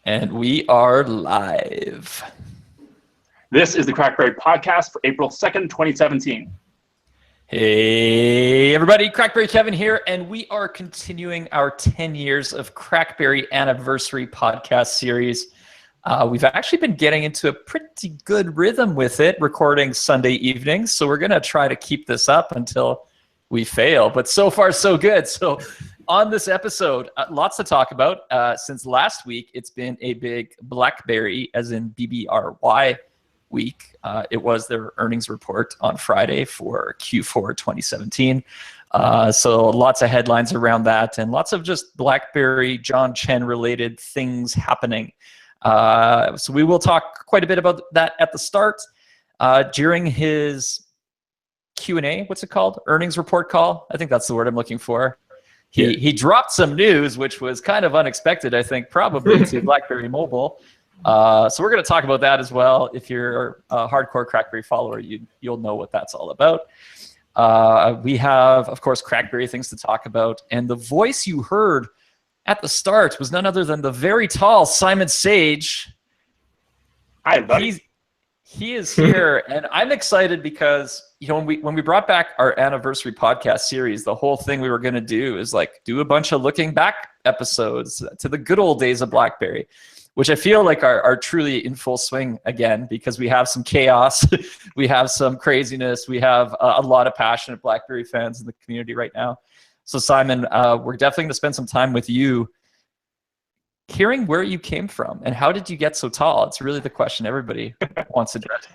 And we are live. This is the CrackBerry podcast for April 2nd, 2017. Hey, everybody. CrackBerry Kevin here, and we are continuing our 10 years of CrackBerry anniversary podcast series. We've actually been getting into a pretty good rhythm with it, recording Sunday evenings. So we're going to try to keep this up until we fail. But so far, so good. So on this episode, lots to talk about. Since last week, it's been a big BlackBerry, as in BBRY, week. It was their earnings report on Friday for Q4 2017. So lots of headlines around that and lots of just BlackBerry, John Chen related things happening. So we will talk quite a bit about that at the start. During his Q&A, what's it called? Earnings report call? I think that's the word I'm looking for. He dropped some news, which was kind of unexpected, I think, probably to BlackBerry Mobile. So we're going to talk about that as well. If you're a hardcore CrackBerry follower, you'll know what that's all about. We have, of course, CrackBerry things to talk about. And the voice you heard at the start was none other than the very tall Simon Sage. Hi, buddy. He is here, and I'm excited because when we brought back our anniversary podcast series, the whole thing we were going to do is do a bunch of looking back episodes to the good old days of BlackBerry, which I feel like are truly in full swing again, because we have some chaos, we have some craziness, we have a lot of passionate BlackBerry fans in the community right now. So Simon, we're definitely going to spend some time with you, hearing where you came from and how did you get so tall. It's really the question everybody wants to address.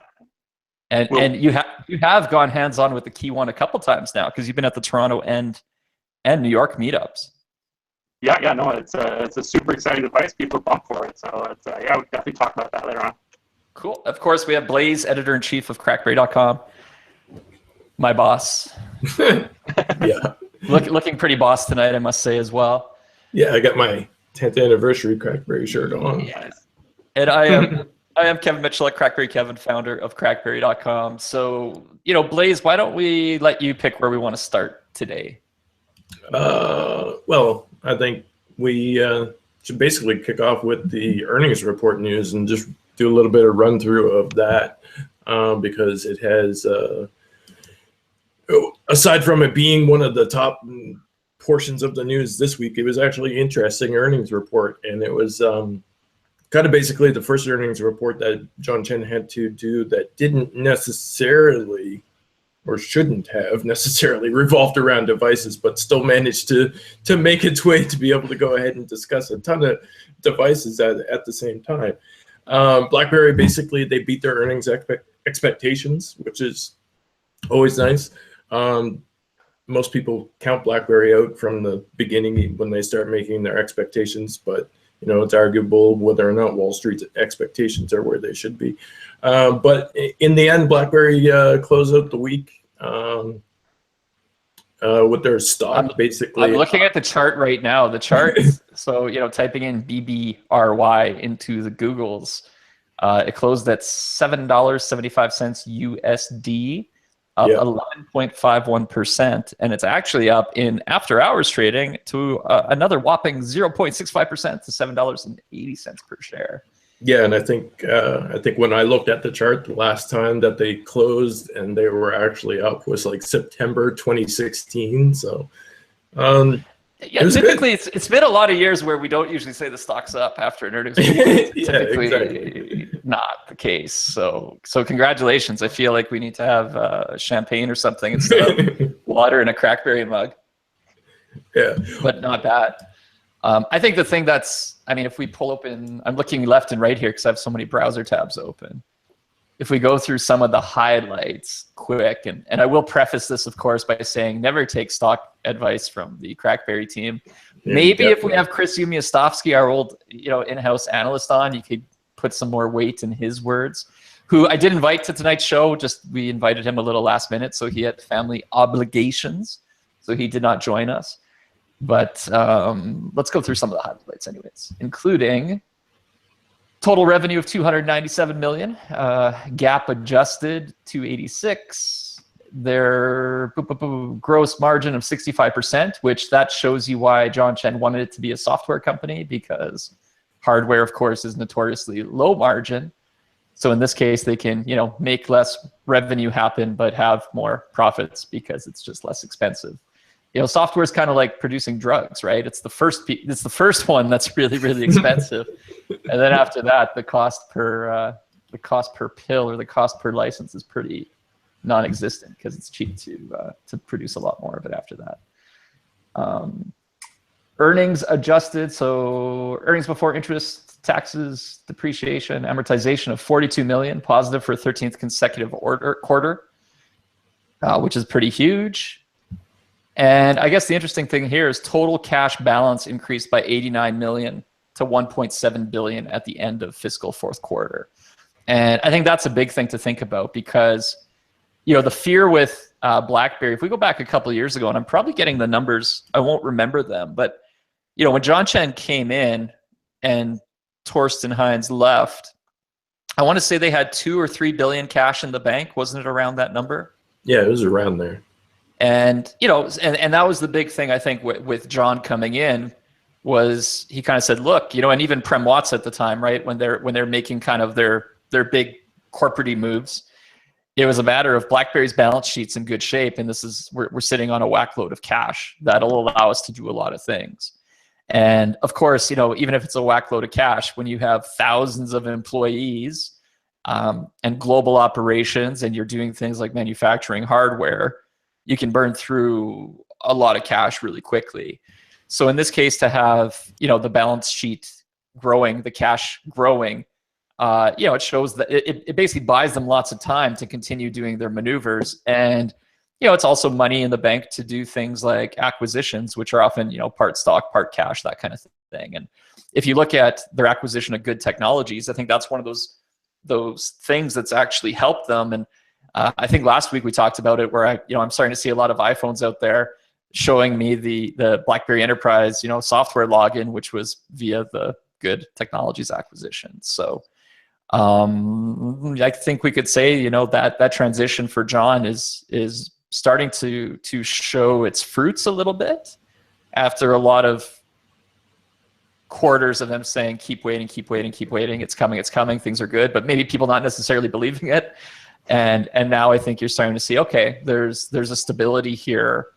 And you have gone hands-on with the Key One a couple times now, because you've been at the Toronto and New York meetups. Yeah, no, it's a super exciting device. People are pumped for it. So we'll definitely talk about that later on. Cool. Of course, we have Blaze, editor-in-chief of CrackBerry.com. My boss. Yeah. Looking pretty boss tonight, I must say, as well. Yeah, I got my 10th anniversary CrackBerry shirt on. Yes. And I am Kevin Mitchell at CrackBerry Kevin, founder of CrackBerry.com. So, Blaze, why don't we let you pick where we want to start today? Well, I think we should basically kick off with the earnings report news and just do a little bit of run through of that, because it has, aside from it being one of the top portions of the news this week, it was actually an interesting earnings report, and it was kind of basically the first earnings report that John Chen had to do that didn't necessarily, or shouldn't have necessarily, revolved around devices, but still managed to make its way to be able to go ahead and discuss a ton of devices at the same time. BlackBerry, basically, they beat their earnings expectations, which is always nice. Most people count BlackBerry out from the beginning when they start making their expectations, but it's arguable whether or not Wall Street's expectations are where they should be. But in the end, BlackBerry closed out the week with their stock, basically. I'm looking at the chart right now. The chart, so, typing in BBRY into the Googles, it closed at $7.75 USD, up 11.51%. And it's actually up in after hours trading to another whopping 0.65% to $7.80 per share. Yeah, and I think when I looked at the chart the last time that they closed and they were actually up was September 2016. So typically it's been a lot of years where we don't usually say the stock's up after an earnings report. Typically exactly. Not the case. So congratulations. I feel like we need to have champagne or something instead of water in a CrackBerry mug. Yeah, but not bad. I think the thing if we pull open, I'm looking left and right here because I have so many browser tabs open. If we go through some of the highlights quick, and I will preface this, of course, by saying never take stock advice from the CrackBerry team. Yeah, maybe definitely. If we have Chris Umiastowski, our old in-house analyst on, you could put some more weight in his words, who I did invite to tonight's show. Just we invited him a little last minute, so he had family obligations, so he did not join us. But let's go through some of the highlights anyways, including total revenue of $297 million, GAAP adjusted $286, their gross margin of 65%, which that shows you why John Chen wanted it to be a software company, because Hardware, of course, is notoriously low margin. So in this case, they can, you know, make less revenue happen, but have more profits because it's just less expensive. You know, software is kind of like producing drugs, right? It's the first one that's really, really expensive, and then after that, the cost per pill or the cost per license is pretty non-existent because it's cheap to produce a lot more of it after that. Earnings adjusted, so earnings before interest, taxes, depreciation, amortization of 42 million, positive for a 13th consecutive quarter, which is pretty huge. And I guess the interesting thing here is total cash balance increased by 89 million to 1.7 billion at the end of fiscal fourth quarter. And I think that's a big thing to think about because, you know, the fear with BlackBerry, if we go back a couple of years ago, and I'm probably getting the numbers, I won't remember them, but, you know, when John Chen came in and Torsten Heinz left, I want to say they had 2 or 3 billion cash in the bank. Wasn't it around that number? Yeah, it was around there. And, you know, and that was the big thing, I think, with John coming in, was he kind of said, look, you know, and even Prem Watts at the time, right, when they're making kind of their big corporate-y moves, it was a matter of BlackBerry's balance sheet's in good shape, and we're sitting on a whack load of cash that'll allow us to do a lot of things. And of course, you know, even if it's a whack load of cash, when you have thousands of employees and global operations, and you're doing things like manufacturing hardware, you can burn through a lot of cash really quickly. So in this case, to have, you know, the balance sheet growing, the cash growing, you know, it shows that it basically buys them lots of time to continue doing their maneuvers. And, you know, it's also money in the bank to do things like acquisitions, which are often, you know, part stock, part cash, that kind of thing. And if you look at their acquisition of Good Technologies, I think that's one of those things that's actually helped them. And I think last week we talked about it, where I'm starting to see a lot of iPhones out there showing me the BlackBerry Enterprise, you know, software login, which was via the Good Technologies acquisition. So I think we could say, you know, that transition for John is starting to show its fruits a little bit after a lot of quarters of them saying, keep waiting, keep waiting, keep waiting. It's coming, things are good, but maybe people not necessarily believing it. And now I think you're starting to see, okay, there's a stability here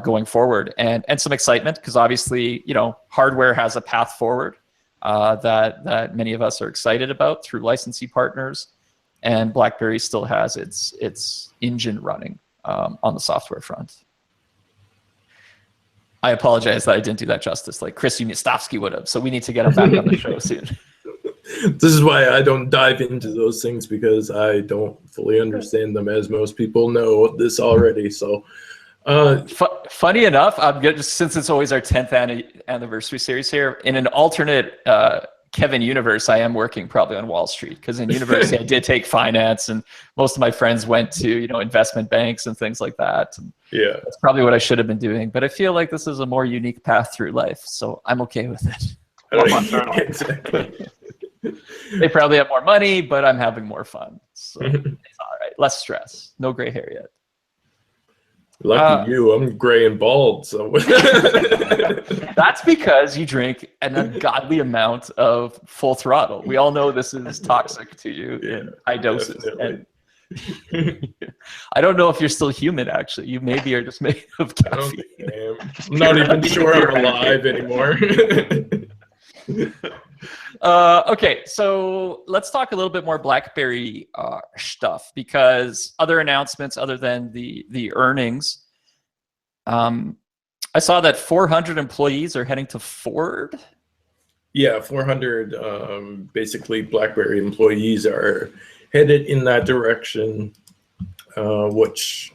going forward, and some excitement, because obviously, you know, hardware has a path forward that many of us are excited about through licensee partners, and BlackBerry still has its engine running on the software front. I apologize that I didn't do that justice like Chris Unistovsky would have, so we need to get him back on the show soon. This is why I don't dive into those things, because I don't fully understand them, as most people know this already. So, funny enough, since it's always our 10th anniversary series here, in an alternate Kevin universe, I am working probably on Wall Street, because in university I did take finance, and most of my friends went to, you know, investment banks and things like that. And yeah, that's probably what I should have been doing. But I feel like this is a more unique path through life, so I'm okay with it. Exactly. They probably have more money, but I'm having more fun. So it's all right. Less stress. No gray hair yet. Lucky you. I'm gray and bald. So that's because you drink an ungodly amount of Full Throttle. We all know this is toxic to you in high doses. And I don't know if you're still human, actually. You maybe are just made of caffeine. I'm not even sure I'm alive anymore. Okay, so let's talk a little bit more BlackBerry stuff, because other announcements other than the earnings, I saw that 400 employees are heading to Ford. Yeah, 400 basically BlackBerry employees are headed in that direction, which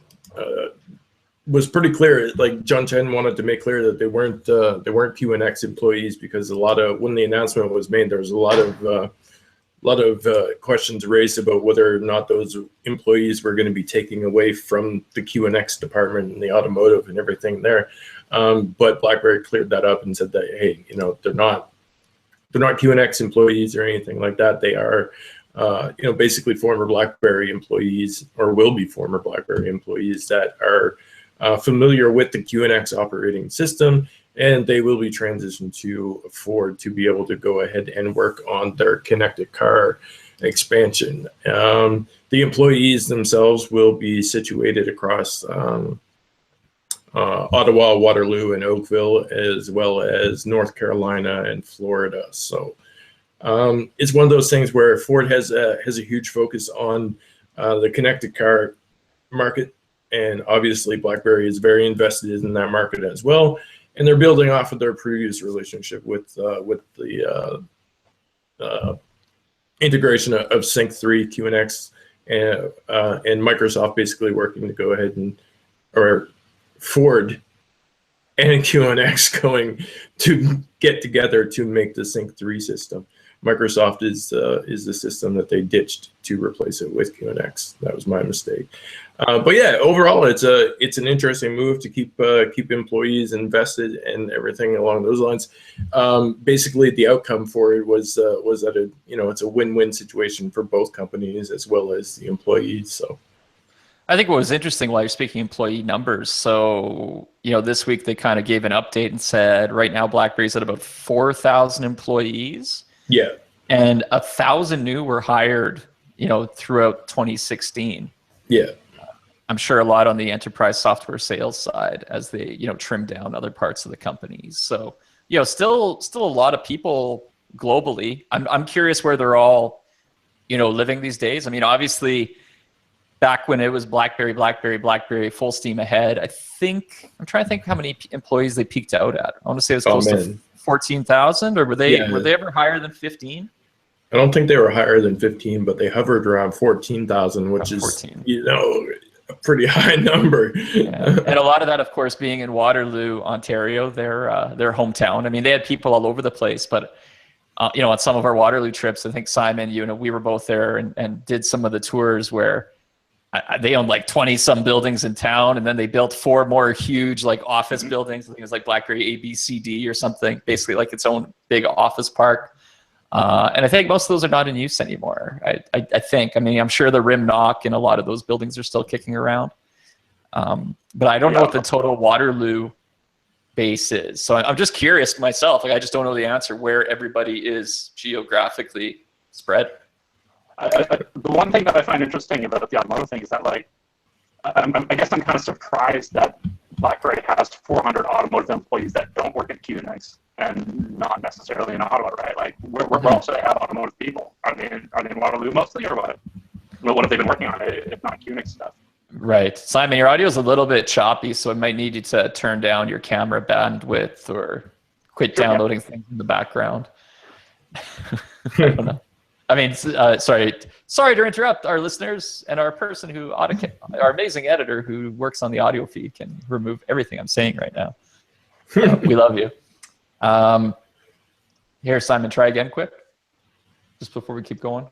was pretty clear. Like, John Chen wanted to make clear that they weren't QNX employees, because when the announcement was made, there was a lot of questions raised about whether or not those employees were going to be taking away from the QNX department and the automotive and everything there. But BlackBerry cleared that up and said that, hey, you know, they're not QNX employees or anything like that. They are you know, basically former BlackBerry employees, or will be former BlackBerry employees, that are familiar with the QNX operating system and they will be transitioned to Ford to be able to go ahead and work on their connected car expansion. The employees themselves will be situated across Ottawa, Waterloo, and Oakville, as well as North Carolina and Florida. So it's one of those things where Ford has a huge focus on the connected car market, and obviously BlackBerry is very invested in that market as well. And they're building off of their previous relationship with the integration of Sync 3, QNX, and Microsoft basically working to go ahead and, or Ford and QNX going to get together to make the Sync 3 system. Microsoft is the system that they ditched to replace it with QNX. That was my mistake. But yeah, overall, it's an interesting move to keep employees invested and everything along those lines. Basically, the outcome for it was that it's a win-win situation for both companies as well as the employees. So. I think what was interesting while you're speaking employee numbers, so this week they kind of gave an update and said right now BlackBerry's at about 4,000 employees. Yeah. And 1,000 new were hired, throughout 2016. Yeah. I'm sure a lot on the enterprise software sales side as they, trim down other parts of the companies. So, still a lot of people globally. I'm curious where they're all, living these days. I mean, obviously, back when it was BlackBerry, full steam ahead. I'm trying to think how many employees they peaked out at. I want to say it was close to 14,000, or were they ever higher than 15? I don't think they were higher than 15, but they hovered around 14,000, which is a pretty high number. Yeah. And a lot of that, of course, being in Waterloo, Ontario, their hometown. I mean, they had people all over the place, but on some of our Waterloo trips, I think Simon, we were both there and did some of the tours where they owned like 20 some buildings in town, and then they built 4 more huge like office buildings. I think it was like BlackBerry ABCD or something, basically like its own big office park. And I think most of those are not in use anymore. I think. I mean, I'm sure the Rim Knock and a lot of those buildings are still kicking around. But I don't know what the total Waterloo base is. So I'm just curious myself. Like, I just don't know the answer where everybody is geographically spread. The one thing that I find interesting about the automotive thing is that, like, I guess I'm kind of surprised that BlackBerry has 400 automotive employees that don't work at QNX and not necessarily in Ottawa, right? Like, where else do they have automotive people? Are they in Waterloo mostly, or what? Well, what have they been working on, if not QNX stuff? Right. Simon, your audio is a little bit choppy, so I might need you to turn down your camera bandwidth or quit downloading things in the background. I don't know. I mean, sorry to interrupt our listeners, and our person our amazing editor who works on the audio feed can remove everything I'm saying right now. We love you. Here, Simon, try again quick, just before we keep going.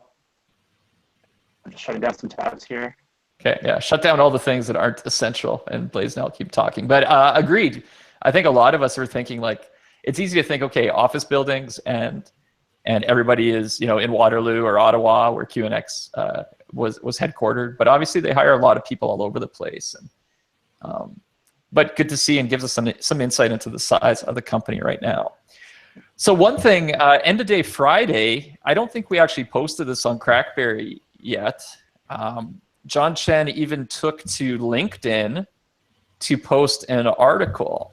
I'm just shutting down some tabs here. Okay, yeah, shut down all the things that aren't essential, and Blaze and I'll keep talking. But agreed. I think a lot of us are thinking, like, it's easy to think, okay, office buildings and everybody is, in Waterloo or Ottawa, where QNX was headquartered. But obviously, they hire a lot of people all over the place. And but good to see, and gives us some insight into the size of the company right now. So one thing, end of day Friday, I don't think we actually posted this on CrackBerry yet. John Chen even took to LinkedIn to post an article,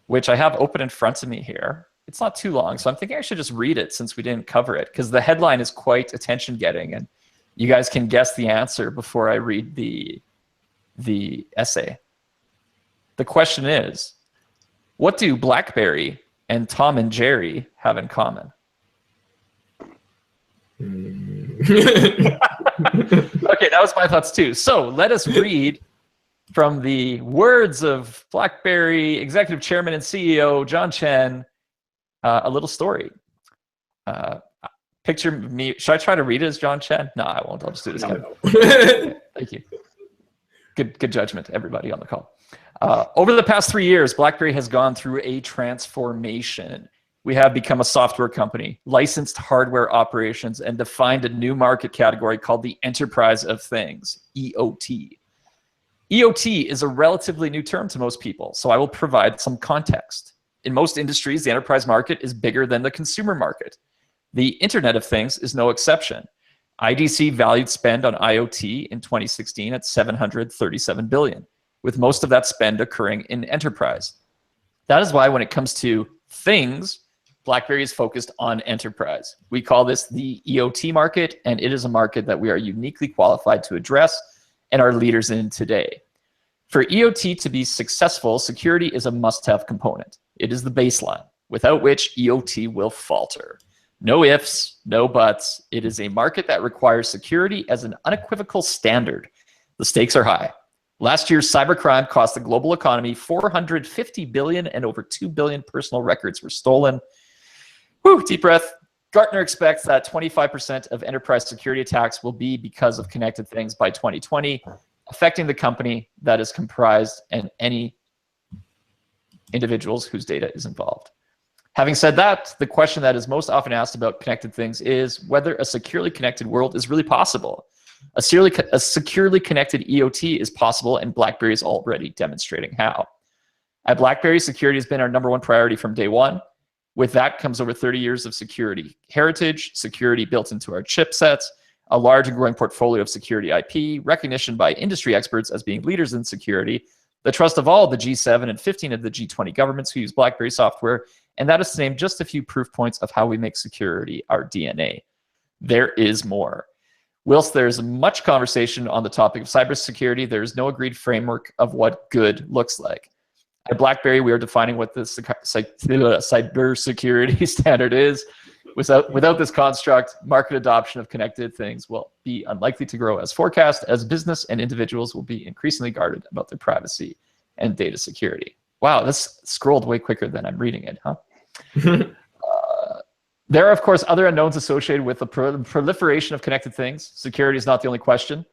which I have open in front of me here. It's not too long, so I'm thinking I should just read it since we didn't cover it, because the headline is quite attention-getting, and you guys can guess the answer before I read the essay. The question is, what do BlackBerry and Tom and Jerry have in common? Okay, that was my thoughts too. So let us read from the words of BlackBerry Executive Chairman and CEO John Chen a little story. Picture me. Should I try to read it as John Chen? No, I won't. I'll just do this again. Okay, thank you. Good judgment, everybody on the call. Over the past 3 years, BlackBerry has gone through a transformation. We have become a software company, licensed hardware operations, and defined a new market category called the Enterprise of Things, EOT. EOT is a relatively new term to most people, so I will provide some context. In most industries, the enterprise market is bigger than the consumer market. The Internet of Things is no exception. IDC valued spend on IoT in 2016 at $737 billion, with most of that spend occurring in enterprise. That is why when it comes to things, BlackBerry is focused on enterprise. We call this the EOT market, and it is a market that we are uniquely qualified to address and are leaders in today. For EOT to be successful, security is a must-have component. It is the baseline, without which EOT will falter. No ifs, no buts. It is a market that requires security as an unequivocal standard. The stakes are high. Last year's cybercrime cost the global economy $450 billion, and over 2 billion personal records were stolen. Whew, deep breath. Gartner expects that 25% of enterprise security attacks will be because of connected things by 2020, affecting the company that is comprised and any individuals whose data is involved. Having said that, the question that is most often asked about connected things is whether a securely connected world is really possible. A securely connected EOT is possible, and BlackBerry is already demonstrating how. At BlackBerry, security has been our #1 priority from day one. With that comes over 30 years of security heritage, security built into our chipsets, a large and growing portfolio of security IP, recognition by industry experts as being leaders in security, the trust of all the G7 and 15 of the G20 governments who use BlackBerry software, and that is to name just a few proof points of how we make security our DNA. There is more. Whilst there's much conversation on the topic of cybersecurity, there is no agreed framework of what good looks like. At BlackBerry, we are defining what the cybersecurity standard is. Without this construct, market adoption of connected things will be unlikely to grow as forecast, as business and individuals will be increasingly guarded about their privacy and data security. Wow, this scrolled way quicker than I'm reading it, huh? There are, of course, other unknowns associated with the proliferation of connected things. Security is not the only question.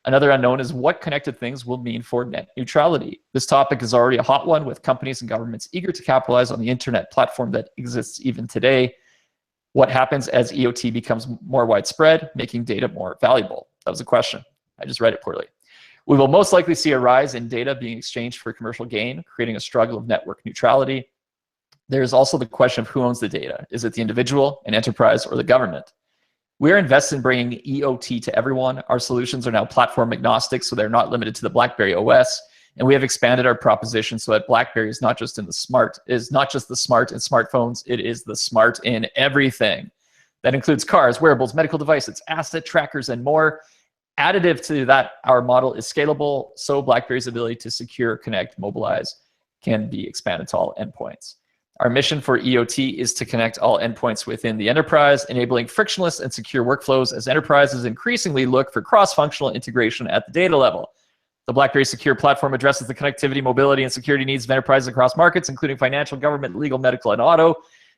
Another unknown is what connected things will mean for net neutrality. This topic is already a hot one, with companies and governments eager to capitalize on the internet platform that exists even today. What happens as EOT becomes more widespread, making data more valuable? That was a question. I just read it poorly. We will most likely see a rise in data being exchanged for commercial gain, creating a struggle of network neutrality. There's also the question of who owns the data. Is it the individual, an enterprise, or the government? We're invested in bringing EOT to everyone. Our solutions are now platform agnostic, so they're not limited to the BlackBerry OS. And we have expanded our proposition so that BlackBerry is not just the smart in smartphones, it is the smart in everything. That includes cars, wearables, medical devices, asset trackers, and more. Additive to that, our model is scalable, so BlackBerry's ability to secure, connect, mobilize can be expanded to all endpoints. Our mission for EOT is to connect all endpoints within the enterprise, enabling frictionless and secure workflows as enterprises increasingly look for cross-functional integration at the data level. The BlackBerry Secure Platform addresses the connectivity, mobility, and security needs of enterprises across markets, including financial, government, legal, medical, and auto.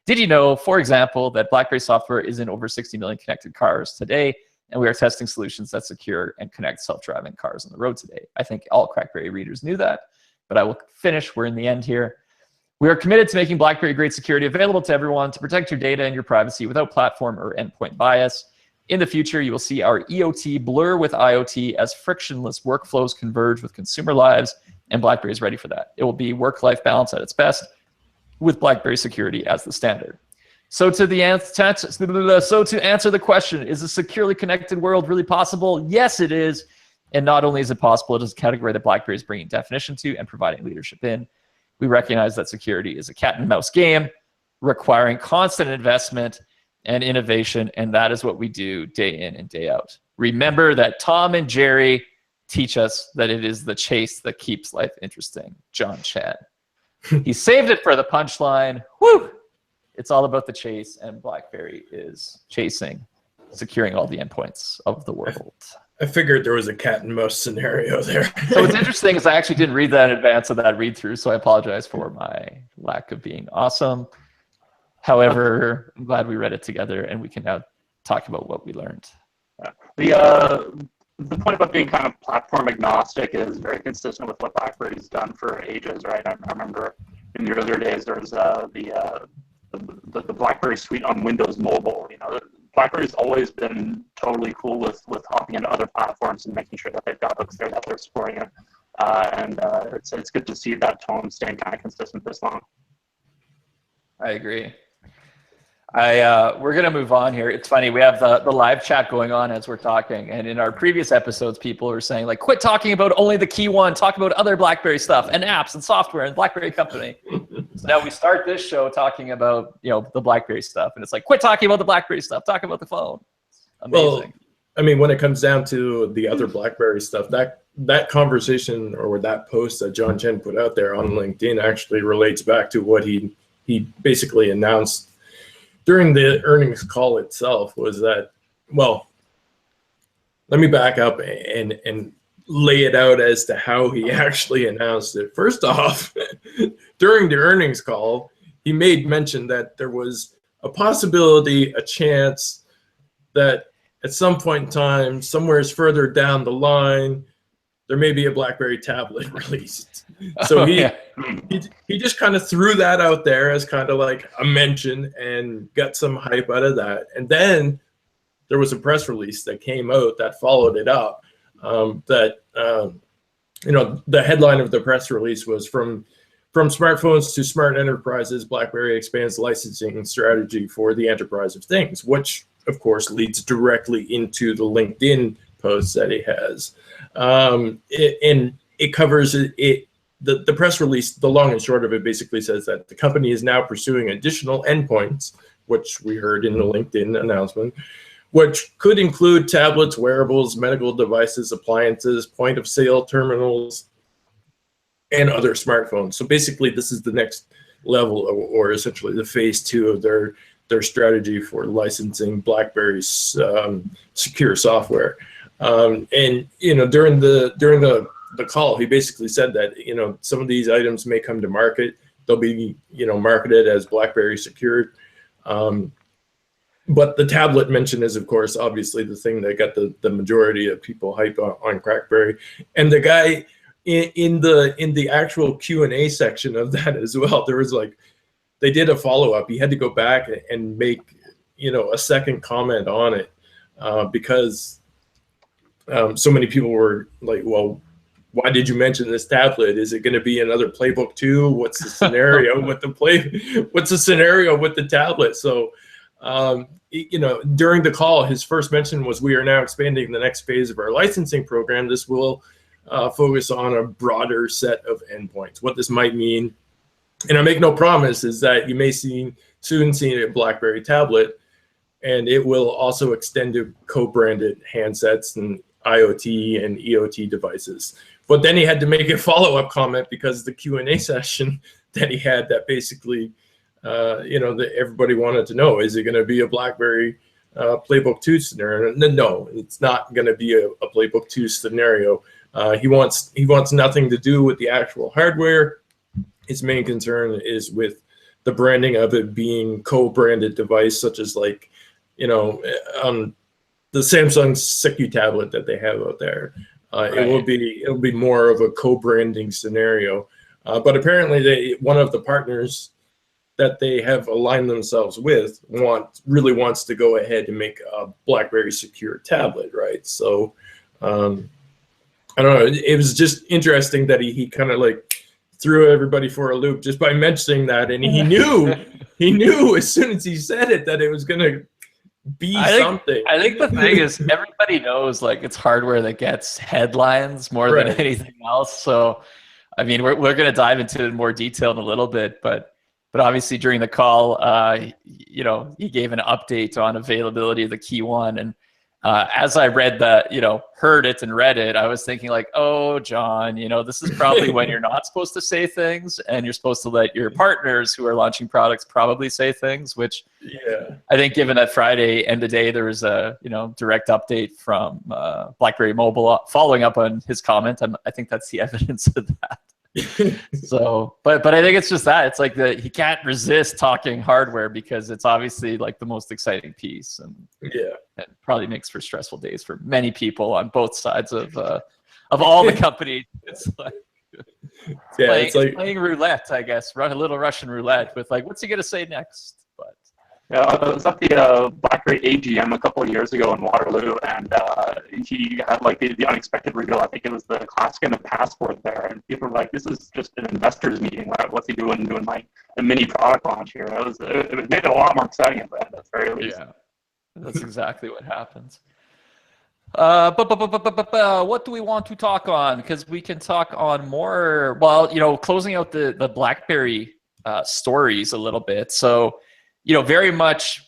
Did you know, for example, that BlackBerry software is in over 60 million connected cars today, and we are testing solutions that secure and connect self-driving cars on the road today? I think all CrackBerry readers knew that, but I will finish. We're in the end here. We are committed to making BlackBerry-grade security available to everyone to protect your data and your privacy without platform or endpoint bias. In the future, you will see our EOT blur with IoT as frictionless workflows converge with consumer lives, and BlackBerry is ready for that. It will be work-life balance at its best, with BlackBerry security as the standard. So to answer the question, is a securely connected world really possible? Yes, it is. And not only is it possible, it is a category that BlackBerry is bringing definition to and providing leadership in. We recognize that security is a cat and mouse game requiring constant investment and innovation, and that is what we do day in and day out. Remember that Tom and Jerry teach us that it is the chase that keeps life interesting. John Chen. He saved it for the punchline. Woo! It's all about the chase, and BlackBerry is chasing, securing all the endpoints of the world. I figured there was a cat and mouse scenario there. So what's interesting is I actually didn't read that in advance of that read through, so I apologize for my lack of being awesome. However, I'm glad we read it together, and we can now talk about what we learned. The point about being kind of platform agnostic is very consistent with what BlackBerry's done for ages, right? I remember in the earlier days there was the BlackBerry suite on Windows Mobile. You know, BlackBerry's always been totally cool with hopping into other platforms and making sure that they've got hooks there that they're supporting it. And it's good to see that tone staying kind of consistent this long. I agree. We're gonna move on here. It's funny, we have the live chat going on as we're talking, and in our previous episodes, people were saying like, "Quit talking about only the key one. Talk about other BlackBerry stuff and apps and software and BlackBerry company." So now we start this show talking about the BlackBerry stuff, and it's like, "Quit talking about the BlackBerry stuff. Talk about the phone." Amazing. Well, I mean, when it comes down to the other BlackBerry stuff, that conversation or that post that John Chen put out there on LinkedIn actually relates back to what he basically announced during the earnings call itself. Was that, well, let me back up and lay it out as to how he actually announced it. First off, during the earnings call, he made mention that there was a possibility, a chance that at some point in time, somewhere further down the line, there may be a BlackBerry tablet released. So he just kind of threw that out there as kind of like a mention and got some hype out of that. And then there was a press release that came out that followed it up. The headline of the press release was from smartphones to smart enterprises, BlackBerry expands licensing strategy for the enterprise of things, which of course leads directly into the LinkedIn post that he has. It covers it. The press release, the long and short of it, basically says that the company is now pursuing additional endpoints, which we heard in the LinkedIn announcement, which could include tablets, wearables, medical devices, appliances, point of sale terminals, and other smartphones. So basically, this is the next level, or essentially the phase 2 of their strategy for licensing BlackBerry's secure software. And during the call, he basically said that some of these items may come to market. They'll be marketed as BlackBerry secured. But the tablet mention is, of course, obviously the thing that got the majority of people hyped on CrackBerry. And the guy in the actual Q&A section of that as well, there was they did a follow-up. He had to go back and make a second comment on it because so many people were like, well, why did you mention this tablet? Is it going to be another Playbook 2? What's the scenario with what's the scenario with the tablet? So during the call, his first mention was, we are now expanding the next phase of our licensing program. This will focus on a broader set of endpoints. What this might mean, and I make no promise, is that you may soon see a BlackBerry tablet, and it will also extend to co-branded handsets and IoT and EOT devices. But then he had to make a follow-up comment because the Q&A session that he had, that basically, that everybody wanted to know, is it going to be a BlackBerry Playbook 2 scenario? No, it's not going to be a Playbook 2 scenario. He wants nothing to do with the actual hardware. His main concern is with the branding of it being co-branded device, such as the Samsung Secu tablet that they have out there. Right. It'll be more of a co-branding scenario. But apparently, one of the partners that they have aligned themselves with really wants to go ahead and make a BlackBerry secure tablet, right? So I don't know. It was just interesting that he kind of threw everybody for a loop just by mentioning that, and he knew as soon as he said it that it was going to be something. I think the thing is, everybody knows it's hardware that gets headlines more than anything else. So, I mean, we're going to dive into it in more detail in a little bit, but obviously during the call, he gave an update on availability of the Key 1, and as I read heard it and read it, I was thinking oh, John, this is probably when you're not supposed to say things, and you're supposed to let your partners who are launching products probably say things, which I think given that Friday end of day, there was a, direct update from BlackBerry Mobile following up on his comment. I think that's the evidence of that. So, but I think it's just that it's he can't resist talking hardware because it's obviously the most exciting piece, and it probably makes for stressful days for many people on both sides of all the companies. It's it's playing roulette, I guess, run a little Russian roulette with what's he gonna say next. But Yeah, I was at the BlackBerry AGM a couple of years ago in Waterloo, and he had like the unexpected reveal. I think it was the classic and the passport there, and people were like, "This is just an investors meeting. What's he doing like a mini product launch here?" It made it a lot more exciting at the very least. Yeah, that's exactly what happens. What do we want to talk on? Because we can talk on more. Well, closing out the BlackBerry stories a little bit. So, very much,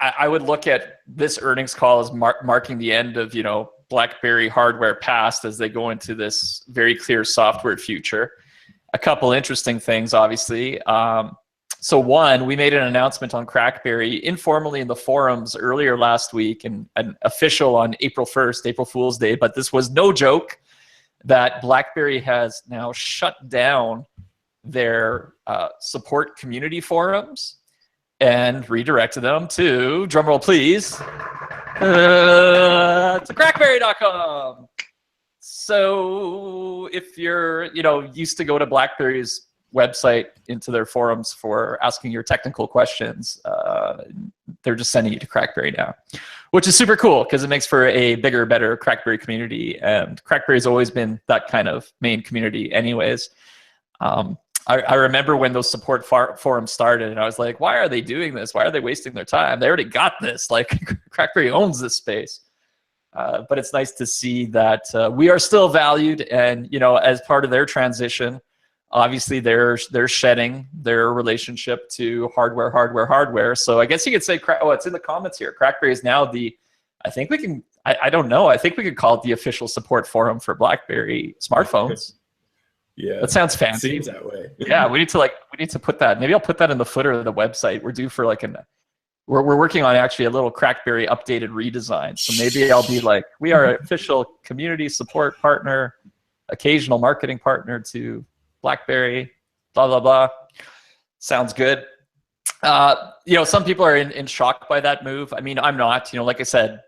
I would look at this earnings call as marking the end of BlackBerry hardware past as they go into this very clear software future. A couple interesting things, obviously. So one, we made an announcement on CrackBerry informally in the forums earlier last week and official on April 1st, April Fool's Day, but this was no joke, that BlackBerry has now shut down their support community forums and redirected them to, drumroll please, to crackberry.com. So if you're, used to go to BlackBerry's website into their forums for asking your technical questions, they're just sending you to CrackBerry now, which is super cool because it makes for a bigger, better CrackBerry community. And CrackBerry's always been that kind of main community anyways. I remember when those support forums started, and I was like, why are they doing this? Why are they wasting their time? They already got this. Like, CrackBerry owns this space. But it's nice to see that we are still valued, and as part of their transition, obviously they're shedding their relationship to hardware. So I guess you could say, it's in the comments here. CrackBerry is now I think we can. I don't know. I think we could call it the official support forum for BlackBerry smartphones. Yeah, that sounds fancy. Seems that way. Yeah, we need to put that. Maybe I'll put that in the footer of the website. We're due for we're working on actually a little CrackBerry updated redesign. So maybe I'll be like, we are an official community support partner, occasional marketing partner to BlackBerry, blah, blah, blah. Sounds good. Some people are in shock by that move. I mean, I'm not. Like I said,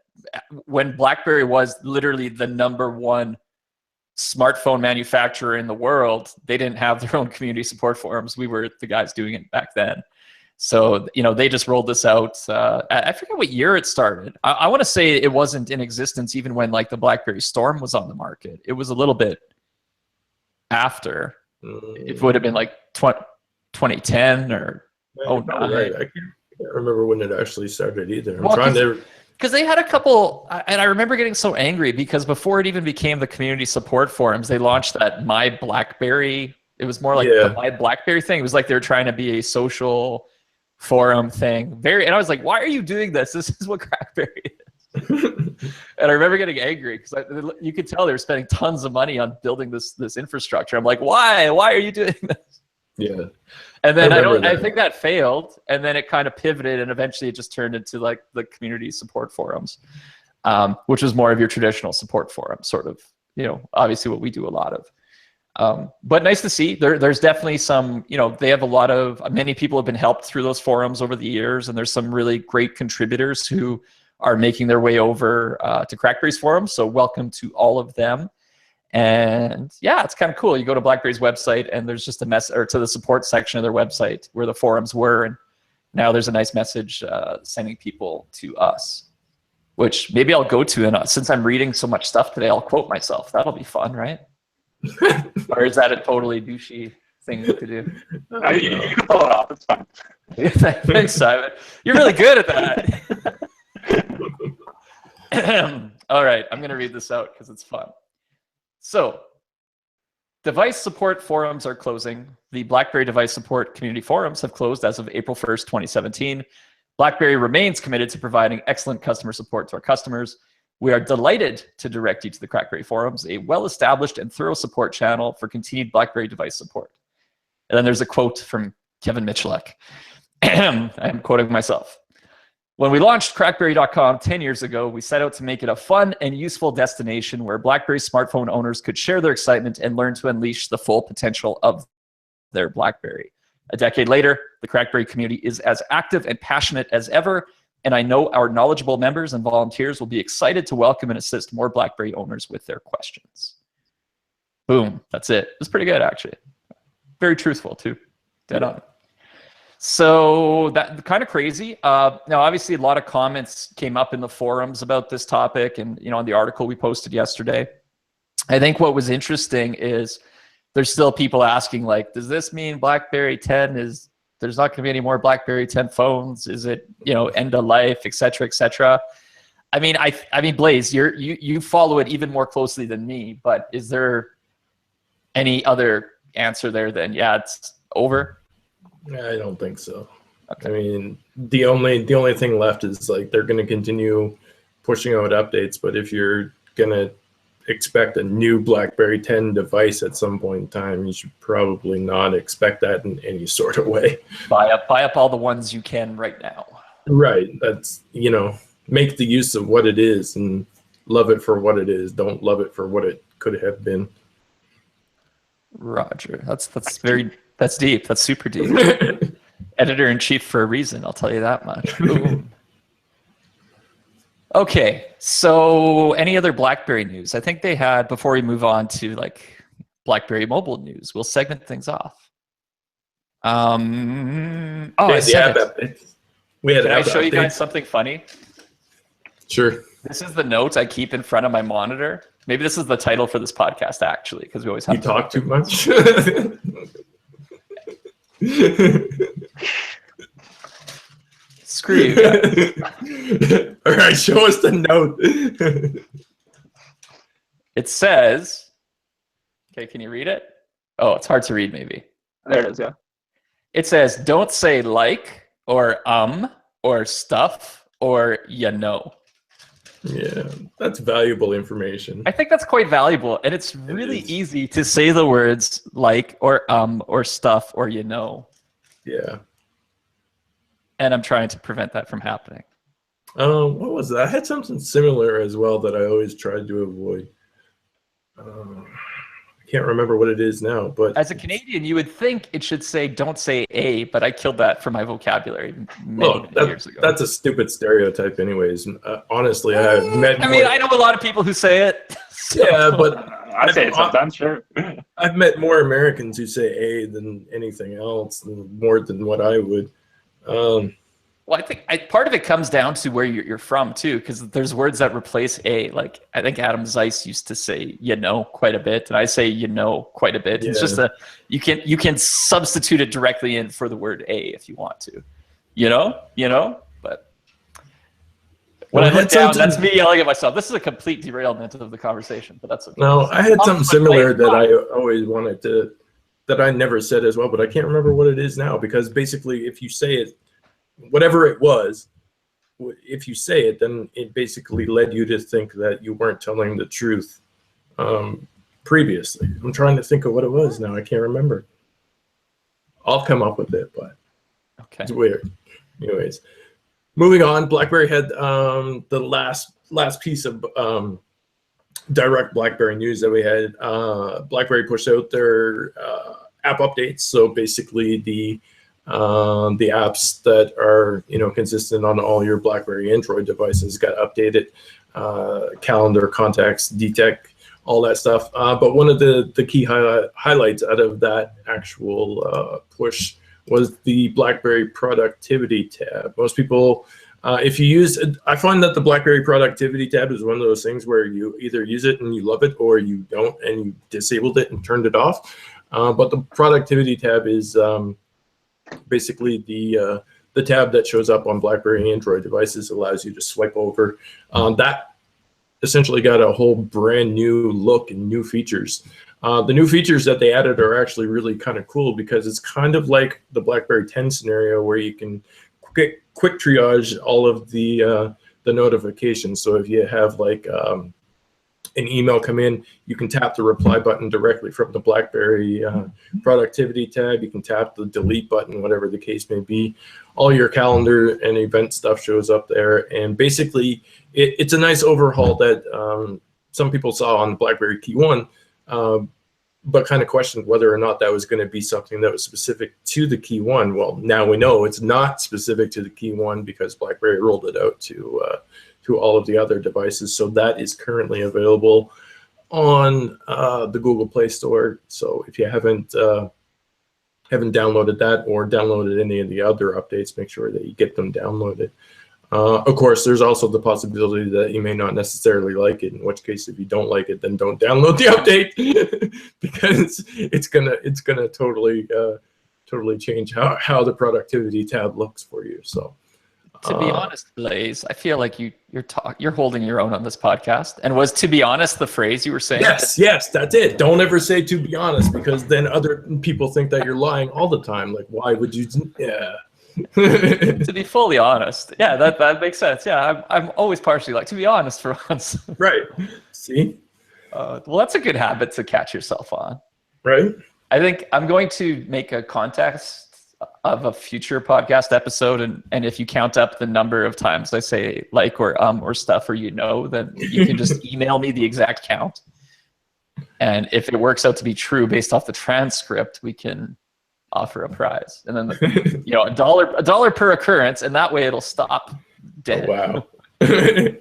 when BlackBerry was literally the #1 smartphone manufacturer in the world, they didn't have their own community support forums. We were the guys doing it back then. So, they just rolled this out. I forget what year it started. I want to say it wasn't in existence even when the BlackBerry Storm was on the market. It was a little bit after. It would have been 2010 or right. I can't remember when it actually started either. Because they had a couple, and I remember getting so angry because before it even became the community support forums, they launched that My BlackBerry. It was more like the My BlackBerry thing. It was like they were trying to be a social forum thing. And I was like, why are you doing this? This is what CrackBerry is. And I remember getting angry because you could tell they were spending tons of money on building this infrastructure. I'm like, why? Why are you doing this? Yeah. And then I think that failed, and then it kind of pivoted, and eventually it just turned into the community support forums, which was more of your traditional support forum, sort of, obviously what we do a lot of. But nice to see. There's definitely some, they have many people have been helped through those forums over the years, and there's some really great contributors who are making their way over to CrackBerry's forums. So welcome to all of them. And yeah, it's kind of cool. You go to BlackBerry's website and there's just or to the support section of their website where the forums were. And now there's a nice message sending people to us, which maybe I'll go to. And since I'm reading so much stuff today, I'll quote myself. That'll be fun, right? Or is that a totally douchey thing to do? You can pull it off. It's fine. Thanks, Simon. You're really good at that. All right, I'm going to read this out because it's fun. So, device support forums are closing. The BlackBerry device support community forums have closed as of April 1st, 2017. BlackBerry remains committed to providing excellent customer support to our customers. We are delighted to direct you to the CrackBerry forums, a well-established and thorough support channel for continued BlackBerry device support. And then there's a quote from Kevin Michalek. I'm quoting myself. When we launched crackberry.com 10 years ago, we set out to make it a fun and useful destination where BlackBerry smartphone owners could share their excitement and learn to unleash the full potential of their BlackBerry. A decade later, the CrackBerry community is as active and passionate as ever, and I know our knowledgeable members and volunteers will be excited to welcome and assist more BlackBerry owners with their questions. Boom, that's it. It's pretty good, actually. Very truthful, too. Dead on. So that kind of crazy. Now, obviously, a lot of comments came up in the forums about this topic, and on the article we posted yesterday. I think what was interesting is there's still people asking, like, does this mean BlackBerry 10 is there's not going to be any more BlackBerry 10 phones? Is it end of life, et cetera, et cetera? I mean, Blaze, you follow it even more closely than me, but is there any other answer there than it's over? I don't think so. Okay. I mean, the only thing left is like they're going to continue pushing out updates, but if you're going to expect a new BlackBerry 10 device at some point in time, you should probably not expect that in any sort of way. Buy up all the ones you can right now. Right. That's, make the use of what it is and love it for what it is. Don't love it for what it could have been. Roger. That's deep. That's super deep. Editor-in-chief for a reason, I'll tell you that much. Boom. Okay, so any other BlackBerry news? I think they had, before we move on to like BlackBerry mobile news, we'll segment things off. Can I show you guys something funny? Sure. This is the note I keep in front of my monitor. Maybe this is the title for this podcast, actually, because we always have You talk too much? Screw you guys. All right, show us the note. It says, okay, can you read it? Oh, it's hard to read, maybe. There it is, yeah. It says, don't say like, or stuff, or . Yeah, that's valuable information. I think that's quite valuable, and it's really easy to say the words like, or stuff, or . Yeah. And I'm trying to prevent that from happening. What was that? I had something similar as well that I always tried to avoid. I can't remember what it is now, but as a Canadian, you would think it should say "don't say a," but I killed that from my vocabulary many years ago. That's a stupid stereotype, anyways. Honestly, I've met. I know a lot of people who say it. So. Yeah, but I say it sometimes. Sure. I've met more Americans who say "a" than anything else, more than what I would. Well, I think part of it comes down to where you're from too, because there's words that replace a. Like I think Adam Zeiss used to say quite a bit, and I say quite a bit. Yeah. It's just you can substitute it directly in for the word a if you want to, But when I look down, that's me yelling at myself. This is a complete derailment of the conversation, but that's okay. No, I had something similar that I always wanted to, that I never said as well, but I can't remember what it is now, because basically if you say it, whatever it was, if you say it, then it basically led you to think that you weren't telling the truth previously. I'm trying to think of what it was now. I can't remember. I'll come up with it, but it's weird. Anyways, moving on. BlackBerry had the last piece of direct BlackBerry news that we had. BlackBerry pushed out their app updates. So basically the apps that are consistent on all your BlackBerry Android devices got updated. Calendar, contacts, detect, all that stuff. But one of the key highlights out of that actual push was the BlackBerry Productivity tab. Most people, if you use, I find that the BlackBerry Productivity tab is one of those things where you either use it and you love it, or you don't and you disabled it and turned it off. But the Productivity tab is basically the tab that shows up on BlackBerry Android devices. Allows you to swipe over. That essentially got a whole brand new look and new features. The new features that they added are actually really kind of cool, because it's kind of like the BlackBerry 10 scenario where you can quick triage all of the notifications. So if you have like an email come in, you can tap the reply button directly from the BlackBerry Productivity tab. You can tap the delete button, whatever the case may be. All your calendar and event stuff shows up there. And basically, it's a nice overhaul that some people saw on the BlackBerry Key 1, but kind of questioned whether or not that was going to be something that was specific to the Key 1. Well, now we know it's not specific to the Key 1, because BlackBerry rolled it out to all of the other devices. So that is currently available on the Google Play Store. So if you haven't haven't downloaded that or downloaded any of the other updates, make sure that you get them downloaded. Of course, there's also the possibility that you may not necessarily like it, in which case, if you don't like it, then don't download the update because it's gonna totally change how the productivity tab looks for you. So, to be honest, Blaze, I feel like you're holding your own on this podcast. And was "to be honest" the phrase you were saying? Yes, that's it. Don't ever say "to be honest" because then other people think that you're lying all the time. Like, why would you? Yeah. To be fully honest, yeah, that makes sense. Yeah, I'm always partially like, to be honest, for once. Right. See. Well, that's a good habit to catch yourself on. Right. I think I'm going to make a context of a future podcast episode, and if you count up the number of times I say like or stuff or then you can just email me the exact count. And if it works out to be true based off the transcript, we can offer a prize, and then a dollar per occurrence, and that way it'll stop dead. Oh, wow. I'm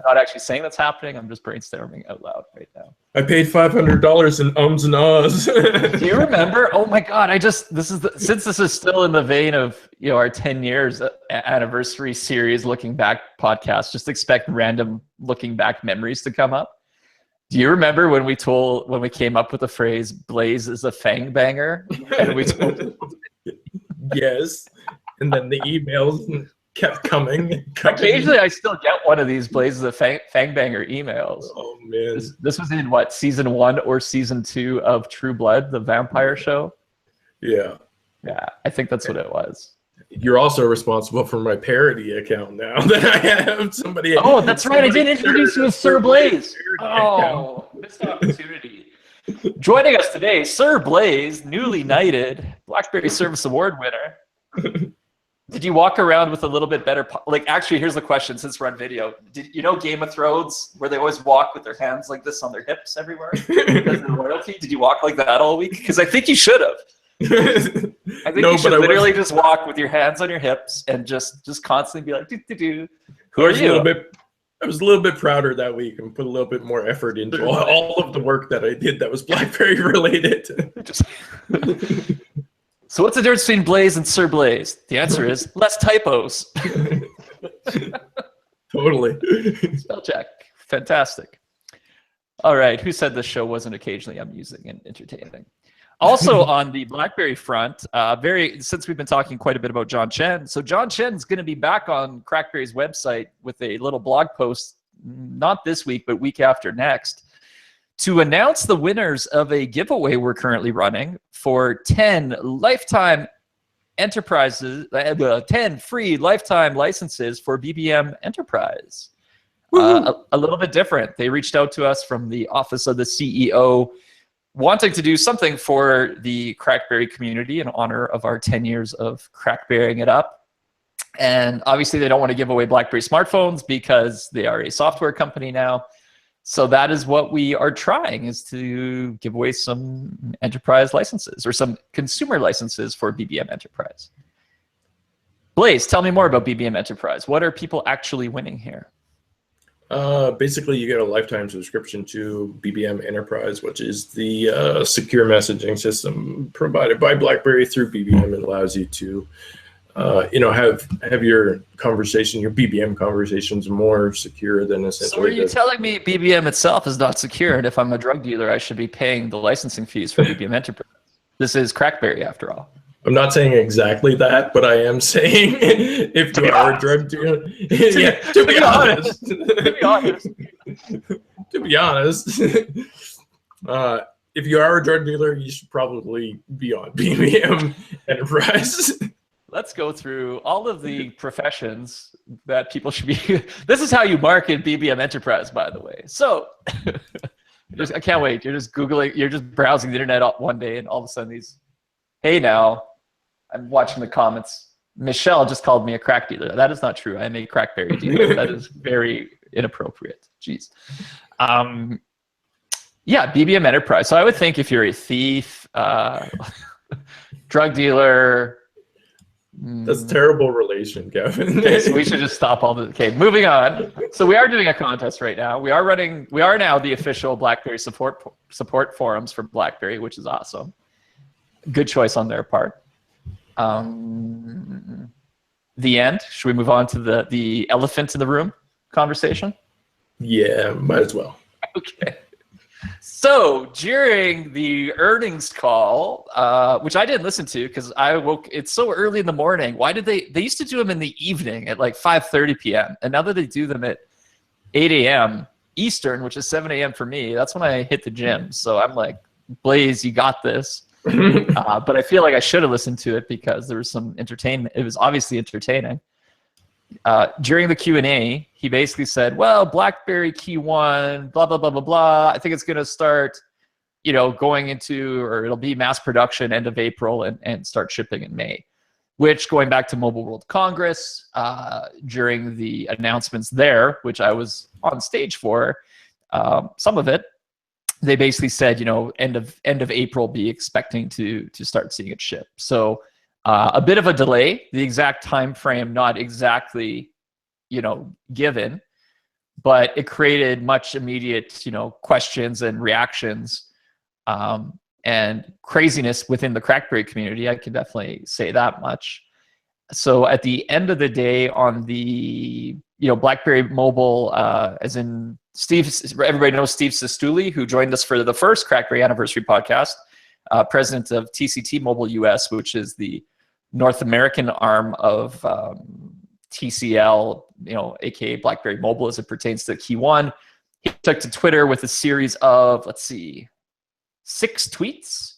not actually saying that's happening. I'm just brainstorming out loud right now. I paid $500 in ums and ahs. Do you remember? Oh my God! Since this is still in the vein of our 10 years anniversary series, looking back podcast. Just expect random looking back memories to come up. Do you remember when we came up with the phrase "Blaze is a fang banger"? And we told yes, and then the emails kept coming. Occasionally, I still get one of these "Blaze is a fang banger" emails. Oh man, this was in what, season 1 or season 2 of True Blood, the vampire show? Yeah, I think that's what it was. You're also responsible for my parody account now that I have somebody. Oh, that's right. I did introduce you as Sir Blaze. Oh, missed opportunity. Joining us today, Sir Blaze, newly knighted BlackBerry Service Award winner. Did you walk around with a little bit better? Actually, here's the question. Since we're on video, did you know Game of Thrones, where they always walk with their hands like this on their hips everywhere? Because of royalty. Did you walk like that all week? Because I think you should have. I think you should literally just walk with your hands on your hips and just constantly be like, do. Who are you? I was a little bit prouder that week and put a little bit more effort into all of the work that I did that was BlackBerry related. So what's the difference between Blaze and Sir Blaze? The answer is less typos. Totally. Spell check. Fantastic. All right. Who said this show wasn't occasionally amusing and entertaining? Also on the BlackBerry front, since we've been talking quite a bit about John Chen, so John Chen's going to be back on CrackBerry's website with a little blog post, not this week, but week after next, to announce the winners of a giveaway we're currently running for 10 lifetime enterprises, 10 free lifetime licenses for BBM Enterprise. A little bit different. They reached out to us from the office of the CEO, wanting to do something for the CrackBerry community in honor of our 10 years of CrackBerrying it up. And obviously they don't want to give away BlackBerry smartphones because they are a software company now. So that is what we are trying, is to give away some enterprise licenses or some consumer licenses for BBM Enterprise. Blaze, tell me more about BBM Enterprise. What are people actually winning here? Basically, you get a lifetime subscription to BBM Enterprise, which is the secure messaging system provided by BlackBerry through BBM. It allows you to, have your BBM conversations more secure than essentially. So are you telling me BBM itself is not secure, and if I'm a drug dealer, I should be paying the licensing fees for BBM Enterprise? This is CrackBerry, after all. I'm not saying exactly that, but I am saying if you are a drug dealer, to be honest, if you are a drug dealer, you should probably be on BBM Enterprise. Let's go through all of the professions that people should be. This is how you market BBM Enterprise, by the way. So I can't wait. You're just Googling, you're just browsing the internet one day, and all of a sudden hey now, I'm watching the comments. Michelle just called me a crack dealer. That is not true. I am a CrackBerry dealer. That is very inappropriate. Jeez. BBM Enterprise. So I would think if you're a thief, drug dealer. That's a terrible relation, Kevin. Okay, so we should just stop all the. Okay, moving on. So we are doing a contest right now. We are now the official BlackBerry support forums for BlackBerry, which is awesome. Good choice on their part. The end. Should we move on to the elephant in the room conversation? Yeah, might as well. Okay. So during the earnings call, which I didn't listen to because I woke, it's so early in the morning. Why did they used to do them in the evening at like 5:30 p.m. And now that they do them at 8 a.m. Eastern, which is 7 a.m. for me, that's when I hit the gym. So I'm like, Blaze, you got this. But I feel like I should have listened to it because there was some entertainment. It was obviously entertaining. During the Q&A, he basically said, well, BlackBerry Key 1, blah, blah, blah, blah, blah. I think it's going to start, going into, or it'll be mass production end of April and start shipping in May, which, going back to Mobile World Congress, during the announcements there, which I was on stage for, some of it, they basically said, end of April, be expecting to start seeing it ship. So a bit of a delay, the exact time frame not exactly, given, but it created much immediate, questions and reactions and craziness within the CrackBerry community. I can definitely say that much. So at the end of the day, on the BlackBerry Mobile, as in Steve, everybody knows Steve Sestouli, who joined us for the first CrackBerry Anniversary podcast, president of TCT Mobile US, which is the North American arm of TCL, aka BlackBerry Mobile, as it pertains to Key 1. He took to Twitter with a series of, 6 tweets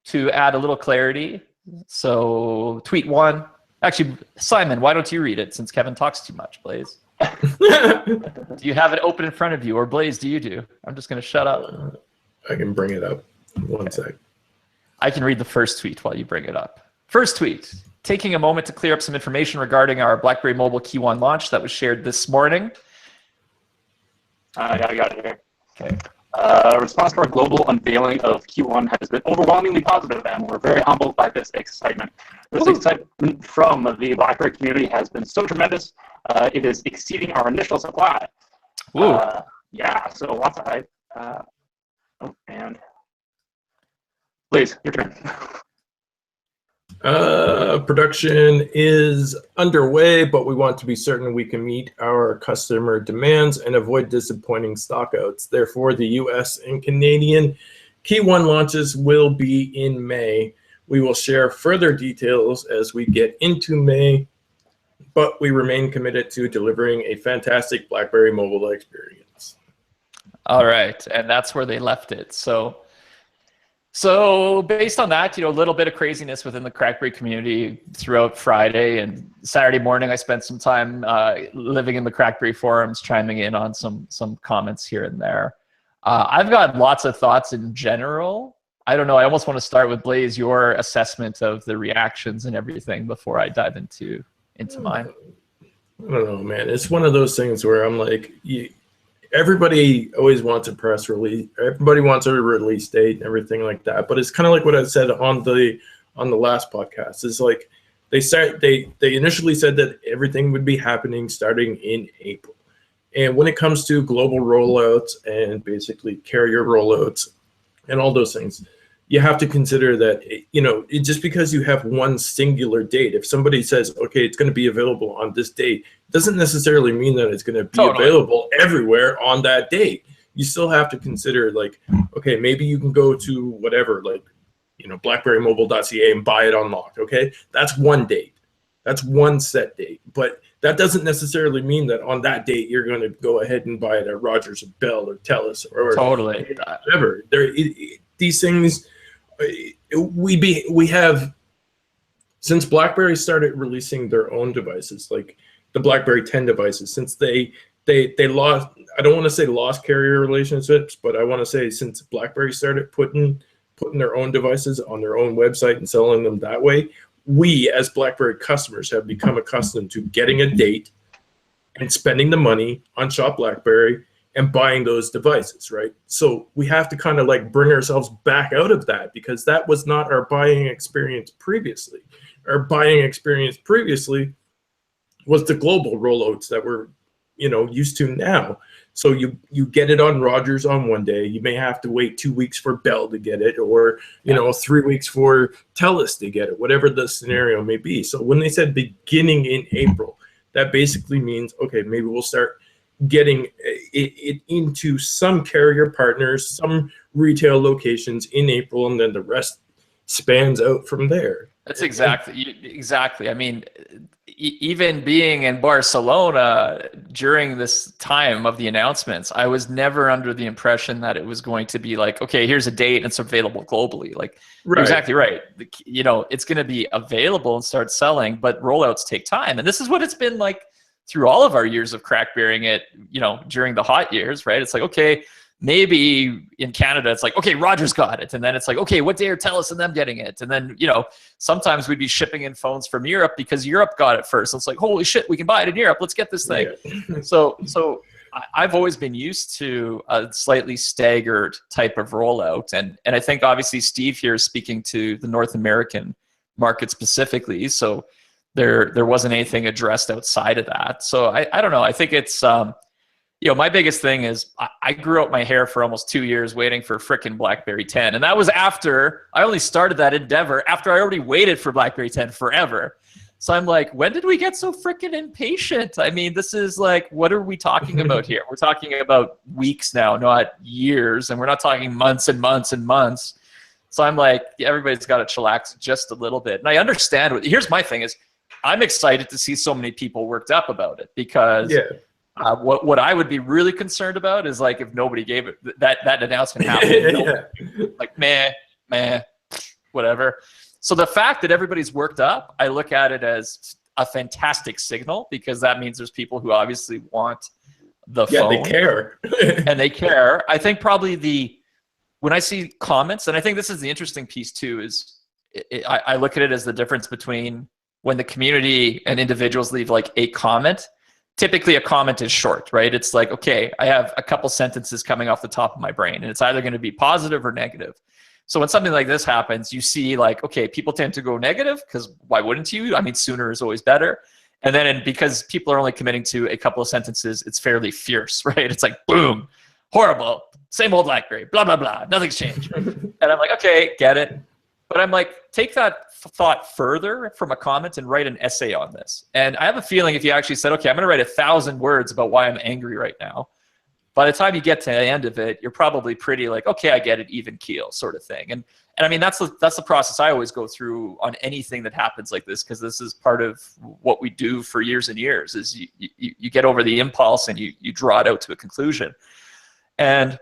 to add a little clarity. So tweet 1. Actually, Simon, why don't you read it since Kevin talks too much, Blaze? Do you have it open in front of you, or Blaze, do you do? I'm just going to shut up. I can bring it up. One sec. I can read the first tweet while you bring it up. First tweet, taking a moment to clear up some information regarding our BlackBerry Mobile Key 1 launch that was shared this morning. Yeah, I got it here. Okay. Response to our global unveiling of Q1 has been overwhelmingly positive, and we're very humbled by this excitement. This excitement from the BlackBerry community has been so tremendous, it is exceeding our initial supply. Yeah, so lots of hype. And please, your turn. Production is underway, but we want to be certain we can meet our customer demands and avoid disappointing stockouts. Therefore, the US and Canadian Key 1 launches will be in May. We will share further details as we get into May, but we remain committed to delivering a fantastic BlackBerry mobile experience. All right, and that's where they left it. So based on that, a little bit of craziness within the CrackBerry community throughout Friday and Saturday morning. I spent some time living in the CrackBerry forums, chiming in on some comments here and there. I've got lots of thoughts in general. I don't know. I almost want to start with Blaze, your assessment of the reactions and everything before I dive into mine. I don't know, man. It's one of those things where I'm like, everybody always wants a press release. Everybody wants a release date and everything like that. But it's kind of like what I said on the last podcast. It's like they initially said that everything would be happening starting in April. And when it comes to global rollouts and basically carrier rollouts and all those things, you have to consider that, just because you have one singular date, if somebody says, okay, it's going to be available on this date, doesn't necessarily mean that it's going to be available everywhere on that date. You still have to consider, like, okay, maybe you can go to whatever, like, blackberrymobile.ca and buy it unlocked. Okay, that's one date. That's one set date. But that doesn't necessarily mean that on that date you're going to go ahead and buy it at Rogers or Bell or TELUS or whatever. These things, we have, since BlackBerry started releasing their own devices, like the BlackBerry 10 devices, since they lost, I don't want to say lost carrier relationships, but I want to say since BlackBerry started putting their own devices on their own website and selling them that way, we as BlackBerry customers have become accustomed to getting a date and spending the money on Shop BlackBerry and buying those devices, right? So we have to kind of like bring ourselves back out of that, because that was not our buying experience previously. Our buying experience previously was the global rollouts that were used to now. So you get it on Rogers on one day. You may have to wait 2 weeks for Bell to get it, or 3 weeks for TELUS to get it, whatever the scenario may be. So when they said beginning in April, that basically means, okay, maybe we'll start getting it into some carrier partners, some retail locations in April, and then the rest spans out from there. That's exactly. I mean, even being in Barcelona during this time of the announcements, I was never under the impression that it was going to be like, okay, here's a date and it's available globally. Like, you're exactly right. It's going to be available and start selling, but rollouts take time. And this is what it's been like through all of our years of CrackBerrying it, during the hot years, right? It's like, okay, maybe in Canada, it's like, okay, Rogers got it. And then it's like, okay, what day are TELUS and them getting it? And then, sometimes we'd be shipping in phones from Europe because Europe got it first. It's like, holy shit, we can buy it in Europe. Let's get this thing. Yeah. So I've always been used to a slightly staggered type of rollout. And I think obviously Steve here is speaking to the North American market specifically. So there wasn't anything addressed outside of that. So I don't know. I think it's, my biggest thing is I grew out my hair for almost 2 years waiting for frickin' BlackBerry 10. And that was after I only started that endeavor after I already waited for BlackBerry 10 forever. So I'm like, when did we get so frickin' impatient? I mean, this is like, what are we talking about here? We're talking about weeks now, not years. And we're not talking months and months and months. So I'm like, everybody's got to chillax just a little bit. And I understand. Here's my thing is, I'm excited to see so many people worked up about it because what I would be really concerned about is like if nobody gave it that announcement happened, like meh, whatever. So the fact that everybody's worked up, I look at it as a fantastic signal because that means there's people who obviously want the phone. Yeah, they care. And they care. I think probably when I see comments, and I think this is the interesting piece too, is I look at it as the difference between when the community and individuals leave like a comment. Typically a comment is short, right? It's like, okay, I have a couple sentences coming off the top of my brain and it's either going to be positive or negative. So when something like this happens, you see like, okay, people tend to go negative because why wouldn't you? I mean, sooner is always better. And then because people are only committing to a couple of sentences, it's fairly fierce, right? It's like, boom, horrible, same old BlackBerry, blah, blah, blah, nothing's changed. And I'm like, okay, get it. But I'm like, take that thought further from a comment and write an essay on this. And I have a feeling if you actually said, okay, I'm going to write 1,000 words about why I'm angry right now, by the time you get to the end of it, you're probably pretty like, okay, I get it, even keel sort of thing. And I mean, that's the process I always go through on anything that happens like this, because this is part of what we do for years and years is you get over the impulse and you draw it out to a conclusion. And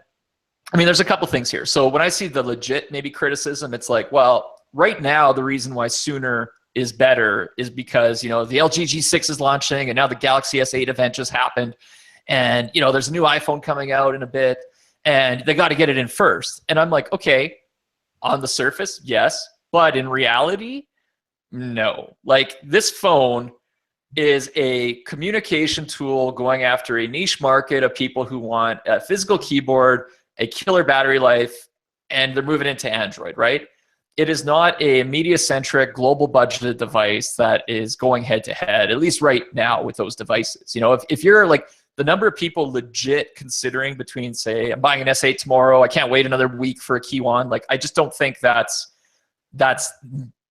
I mean, there's a couple things here. So when I see the legit maybe criticism, it's like, well, right now the reason why sooner is better is because, the LG G6 is launching and now the Galaxy S8 event just happened. And, there's a new iPhone coming out in a bit and they got to get it in first. And I'm like, okay, on the surface, yes. But in reality, no. Like this phone is a communication tool going after a niche market of people who want a physical keyboard, a killer battery life, and they're moving into Android, right? It is not a media-centric, global budgeted device that is going head-to-head, at least right now with those devices. If you're like the number of people legit considering between, say, I'm buying an S8 tomorrow, I can't wait another week for a Key1, like I just don't think that's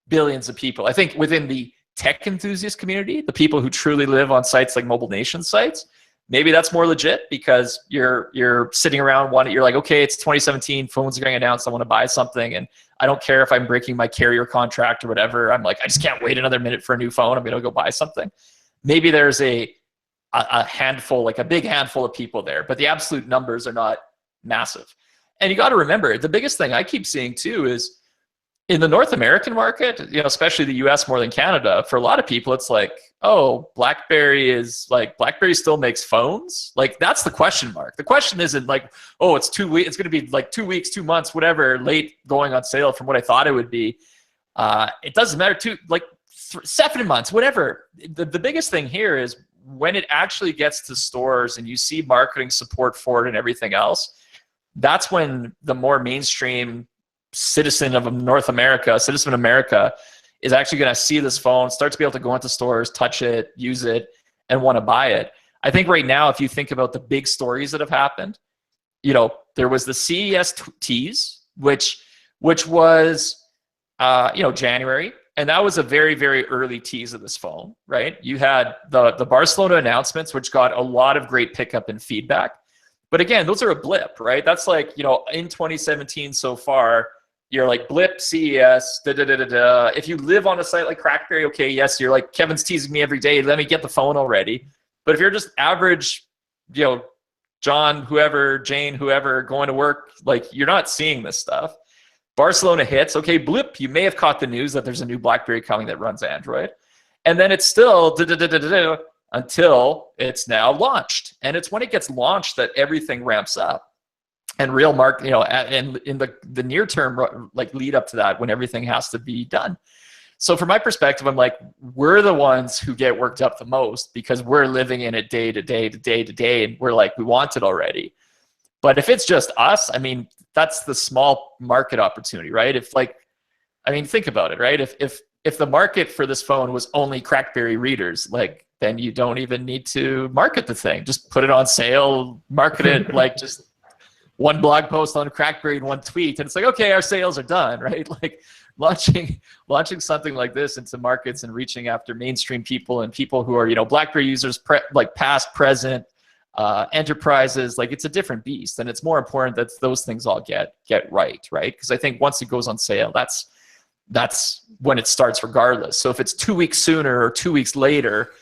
billions of people. I think within the tech enthusiast community, the people who truly live on sites like Mobile Nation sites, maybe that's more legit because you're sitting around you're like, okay, it's 2017, phones are getting announced, I want to buy something, and I don't care if I'm breaking my carrier contract or whatever. I'm like, I just can't wait another minute for a new phone. I'm going to go buy something. Maybe there's a handful, like a big handful of people there, but the absolute numbers are not massive. And you got to remember, the biggest thing I keep seeing too is in the North American market, especially the US more than Canada, for a lot of people, it's like, oh, BlackBerry still makes phones? Like, that's the question mark. The question isn't like, oh, it's 2 weeks, it's going to be like 2 weeks, 2 months, whatever, late going on sale from what I thought it would be. It doesn't matter, 7 months, whatever. The biggest thing here is when it actually gets to stores and you see marketing support for it and everything else, that's when the more mainstream citizen of America is actually going to see this phone, start to be able to go into stores, touch it, use it, and want to buy it. I think right now, if you think about the big stories that have happened, you know, there was the CES tease, which was, you know, January. And that was a very, very early tease of this phone, right? You had the Barcelona announcements, which got a lot of great pickup and feedback. But again, those are a blip, right? That's like, you know, in 2017 so far, you're like blip, CES, da-da-da-da-da. If you live on a site like CrackBerry, okay, yes, you're like, Kevin's teasing me every day, let me get the phone already. But if you're just average, you know, John, whoever, Jane, whoever, going to work, like, you're not seeing this stuff. Barcelona hits, okay, blip, you may have caught the news that there's a new BlackBerry coming that runs Android. And then it's still until it's now launched. And it's when it gets launched that everything ramps up. And real market, you know, and in the near term, like lead up to that, when everything has to be done. So from my perspective, I'm like, we're the ones who get worked up the most because we're living in it day to day to day to day. And we're like, we want it already. But if it's just us, I mean, that's the small market opportunity, right? If like, I mean, think about it, right? If the market for this phone was only CrackBerry readers, like, then you don't even need to market the thing. Just put it on sale, market it, like just one blog post on CrackBerry and one tweet, and it's like, okay, our sales are done, right? Like launching something like this into markets and reaching after mainstream people and people who are, you know, BlackBerry users, like past, present, enterprises, like it's a different beast, and it's more important that those things all get right? Because I think once it goes on sale, that's when it starts regardless. So if it's 2 weeks sooner or 2 weeks later,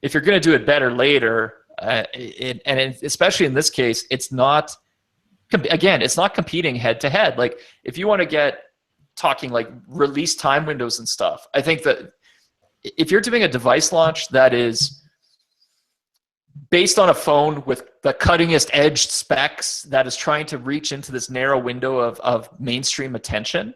if you're going to do it better later, especially in this case, it's not, again, it's not competing head to head. Like if you want to get talking like release time windows and stuff, I think that if you're doing a device launch that is based on a phone with the cuttingest edge specs that is trying to reach into this narrow window of mainstream attention,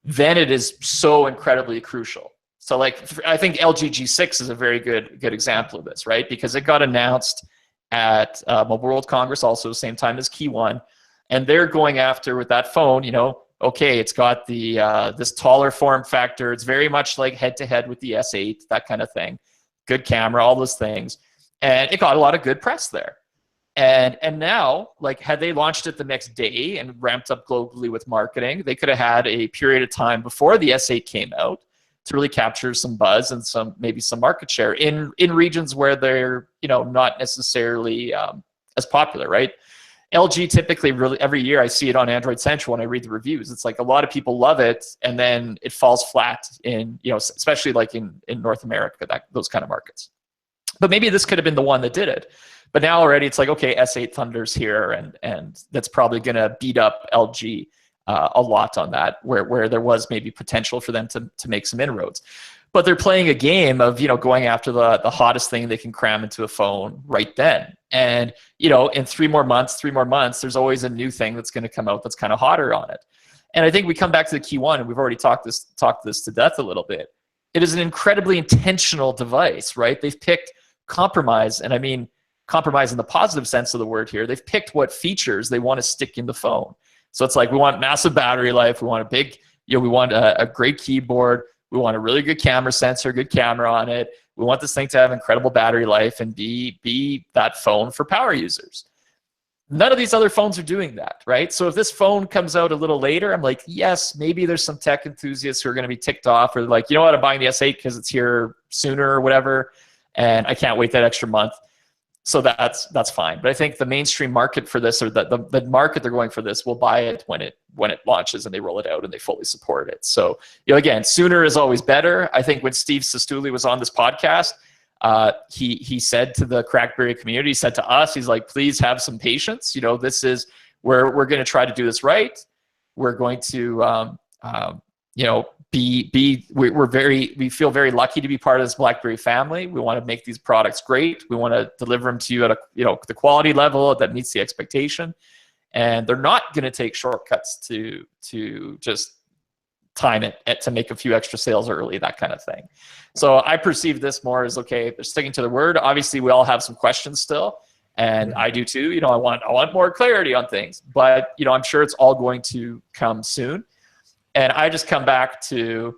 then it is so incredibly crucial. So like, I think LG G6 is a very good example of this, right? Because it got announced at Mobile World Congress, also same time as Key One, and they're going after with that phone, you know, okay, it's got the this taller form factor, it's very much like head-to-head with the S8, that kind of thing, good camera, all those things, and it got a lot of good press there. And now, like, had they launched it the next day and ramped up globally with marketing, they could have had a period of time before the S8 came out to really capture some buzz and maybe some market share in regions where they're, you know, not necessarily as popular, right? LG typically, really every year I see it on Android Central when I read the reviews. It's like a lot of people love it, and then it falls flat in, you know, especially like in North America, those kind of markets. But maybe this could have been the one that did it. But now already it's like, okay, S8 Thunder's here, and that's probably going to beat up LG a lot on that, where there was maybe potential for them to make some inroads. But they're playing a game of, you know, going after the hottest thing they can cram into a phone right then. And, you know, in 3 more months, there's always a new thing that's going to come out that's kind of hotter on it. And I think we come back to the Key One, and we've already talked this to death a little bit. It is an incredibly intentional device, right? They've picked compromise, and I mean compromise in the positive sense of the word here. They've picked what features they want to stick in the phone. So it's like, we want massive battery life, we want a big, you know, we want a great keyboard, we want a really good camera sensor, good camera on it. We want this thing to have incredible battery life and be that phone for power users. None of these other phones are doing that, right? So if this phone comes out a little later, I'm like, yes, maybe there's some tech enthusiasts who are going to be ticked off, or like, you know what, I'm buying the S8 because it's here sooner or whatever, and I can't wait that extra month. So that's fine. But I think the mainstream market for this, or the market they're going for this, will buy it when it launches and they roll it out and they fully support it. So, you know, again, sooner is always better. I think when Steve Sestouli was on this podcast, he said to the CrackBerry community, he said to us, he's like, please have some patience. You know, this is where we're going to try to do this right. We're going to, you know, we feel very lucky to be part of this BlackBerry family. We want to make these products great. We want to deliver them to you at the quality level that meets the expectation. And they're not going to take shortcuts to just time it to make a few extra sales early, that kind of thing. So I perceive this more as, okay, they're sticking to the word. Obviously, we all have some questions still, and I do too. You know, I want more clarity on things, but, you know, I'm sure it's all going to come soon. And I just come back to,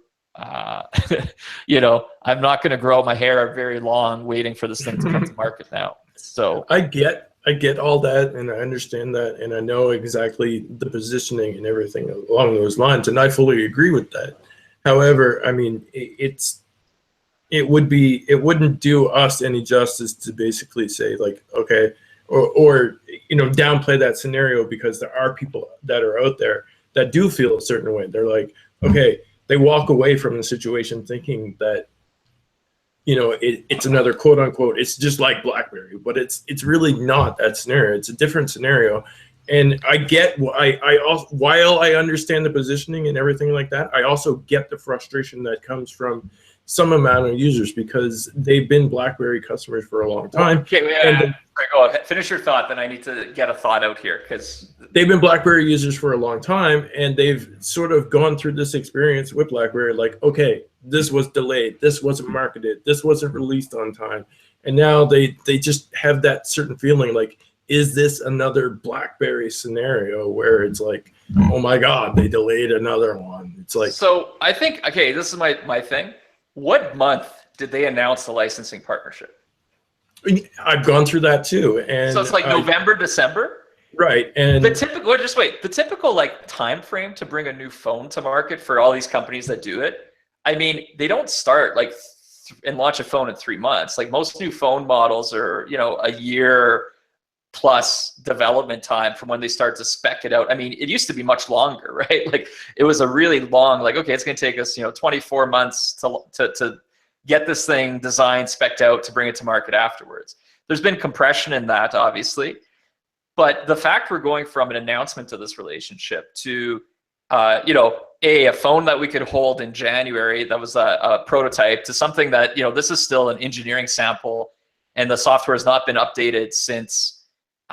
you know, I'm not going to grow my hair very long waiting for this thing to come to market now. So I get all that, and I understand that, and I know exactly the positioning and everything along those lines, and I fully agree with that. However, I mean, it wouldn't do us any justice to basically say like, okay, or you know, downplay that scenario, because there are people that are out there that do feel a certain way. They're like, okay, they walk away from the situation thinking that, you know, it's another quote unquote, it's just like BlackBerry, but it's really not that scenario. It's a different scenario. And I get, I also, while I understand the positioning and everything like that, I also get the frustration that comes from some amount of users, because they've been BlackBerry customers for a long time. Okay, yeah, go ahead. Finish your thought, then I need to get a thought out here, because they've been BlackBerry users for a long time, and they've sort of gone through this experience with BlackBerry, like, okay, this was delayed, this wasn't marketed, this wasn't released on time, and now they just have that certain feeling like, is this another BlackBerry scenario where it's like, oh my God, they delayed another one? It's like, so I think, okay, this is my thing. What month did they announce the licensing partnership? I've gone through that too, and so it's like November, December, right? And the typical, just wait, the typical like time frame to bring a new phone to market for all these companies that do it. I mean, they don't start like and launch a phone in 3 months. Like most new phone models are, you know, a year plus development time from when they start to spec it out. I mean, it used to be much longer, right? Like it was a really long, like, okay, it's going to take us, you know, 24 months to get this thing designed, spec'd out, to bring it to market afterwards. There's been compression in that, obviously, but the fact we're going from an announcement to this relationship to, you know, a phone that we could hold in January that was a prototype, to something that, you know, this is still an engineering sample and the software has not been updated since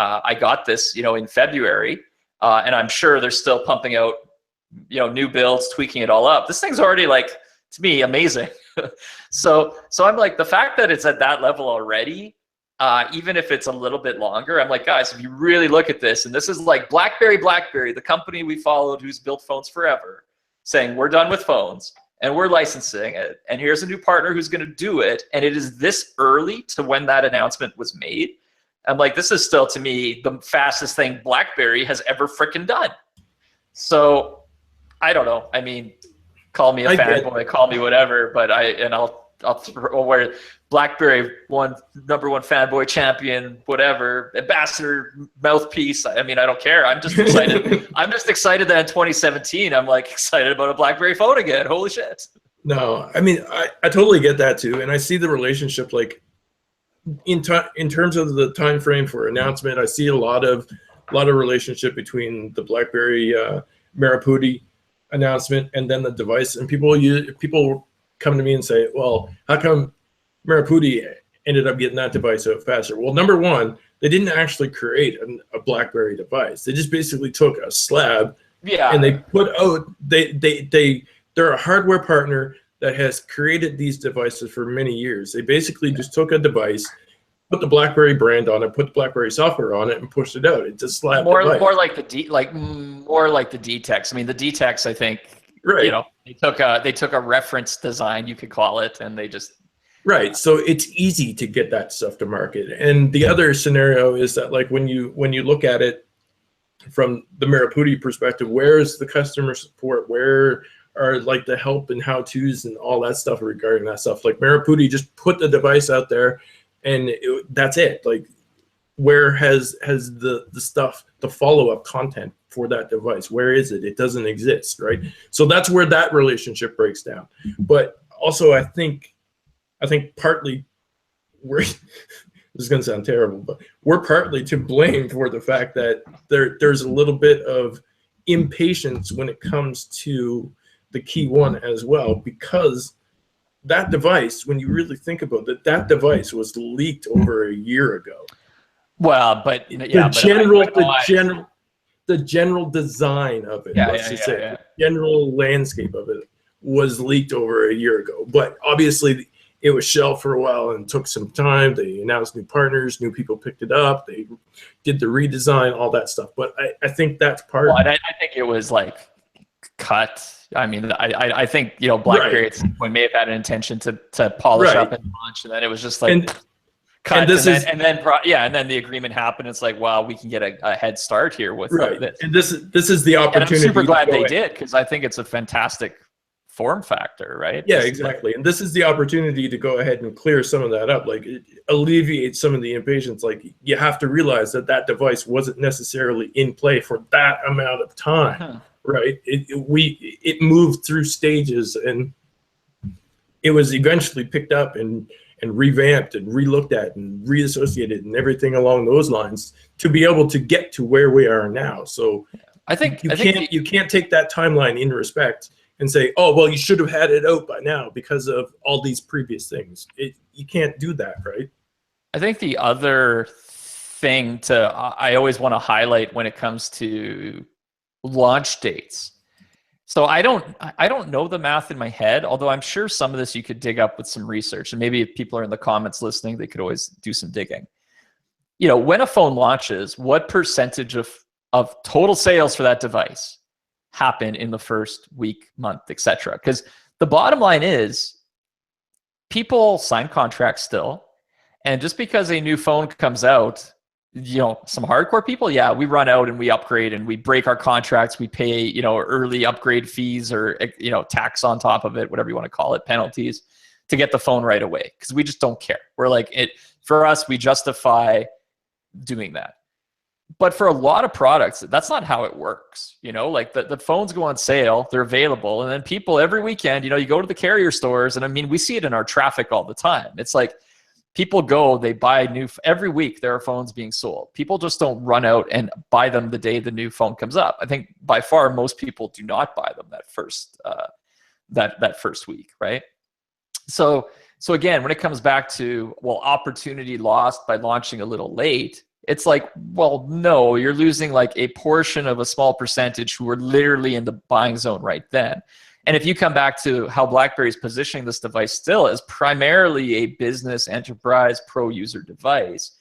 I got this, you know, in February, and I'm sure they're still pumping out, you know, new builds, tweaking it all up. This thing's already, like, to me, amazing. so I'm like, the fact that it's at that level already, even if it's a little bit longer, I'm like, guys, if you really look at this, and this is like BlackBerry, the company we followed who's built phones forever, saying we're done with phones and we're licensing it, and here's a new partner who's going to do it, and it is this early to when that announcement was made. I'm like, this is still, to me, the fastest thing BlackBerry has ever freaking done. So I don't know. I mean, call me a fanboy, call me whatever, but I'll throw where BlackBerry number one fanboy champion, whatever, ambassador, mouthpiece. I mean, I don't care. I'm just excited. I'm just excited that in 2017, I'm like excited about a BlackBerry phone again. Holy shit. No, I mean, I totally get that too, and I see the relationship, like, in terms of the time frame for announcement, I see a lot of relationship between the BlackBerry Merapudi announcement and then the device. And people come to me and say, well, how come Merapudi ended up getting that device out faster? Well, number one, they didn't actually create a BlackBerry device. They just basically took a slab, and they put out, they're a hardware partner that has created these devices for many years. They basically just took a device, put the BlackBerry brand on it, put the BlackBerry software on it, and pushed it out. It just slapped more like the D-Tex. I mean, the D-Tex, I think, right. You know, they took a reference design, you could call it, and they just right. So it's easy to get that stuff to market. And the other scenario is that, like, when you look at it from the Merapudi perspective, where is the customer support? Where are, like, the help and how-tos and all that stuff regarding that stuff? Like, Merapudi just put the device out there, and that's it. Like, where has the stuff, the follow-up content for that device? Where is it? It doesn't exist, right? So that's where that relationship breaks down. But also, I think partly this is going to sound terrible, but we're partly to blame for the fact that there's a little bit of impatience when it comes to the Key One as well, because that device, when you really think about it, that device was leaked over a year ago. Well, but the general design of it, the general landscape of it was leaked over a year ago. But obviously, it was shelved for a while and took some time. They announced new partners, new people picked it up. They did the redesign, all that stuff. But I think that's part. Well, I think it was like cut. I mean, I think, you know, BlackBerry at some point may have had an intention to polish up and launch, and then it was just like cut. And then the agreement happened. It's like, wow, we can get a head start here with this. And this is the opportunity. And I'm super glad they did, because I think it's a fantastic form factor, right? Yeah, exactly. And this is the opportunity to go ahead and clear some of that up, like alleviate some of the impatience. Like, you have to realize that device wasn't necessarily in play for that amount of time, right? It moved through stages, and it was eventually picked up and revamped and relooked at and reassociated and everything along those lines to be able to get to where we are now. So I think you can't take that timeline in respect and say, oh, well, you should have had it out by now because of all these previous things. You can't do that, right? I think the other thing I always want to highlight when it comes to launch dates. So I don't know the math in my head, although I'm sure some of this you could dig up with some research. And maybe if people are in the comments listening, they could always do some digging. You know, when a phone launches, what percentage of total sales for that device happen in the first week, month, etc.? Because the bottom line is people sign contracts still, and just because a new phone comes out, you know, some hardcore people, yeah, we run out and we upgrade and we break our contracts, we pay, you know, early upgrade fees or, you know, tax on top of it, whatever you want to call it, penalties, to get the phone right away, because we just don't care. We're like, for us, we justify doing that. But for a lot of products, that's not how it works. You know, like the phones go on sale, they're available, and then people every weekend, you know, you go to the carrier stores, and I mean, we see it in our traffic all the time. It's like people go, they buy every week there are phones being sold. People just don't run out and buy them the day the new phone comes up. I think by far most people do not buy them that first week, right? So again, when it comes back to, well, opportunity lost by launching a little late, it's like, well, no, you're losing like a portion of a small percentage who are literally in the buying zone right then. And if you come back to how BlackBerry is positioning this device still as primarily a business enterprise pro user device,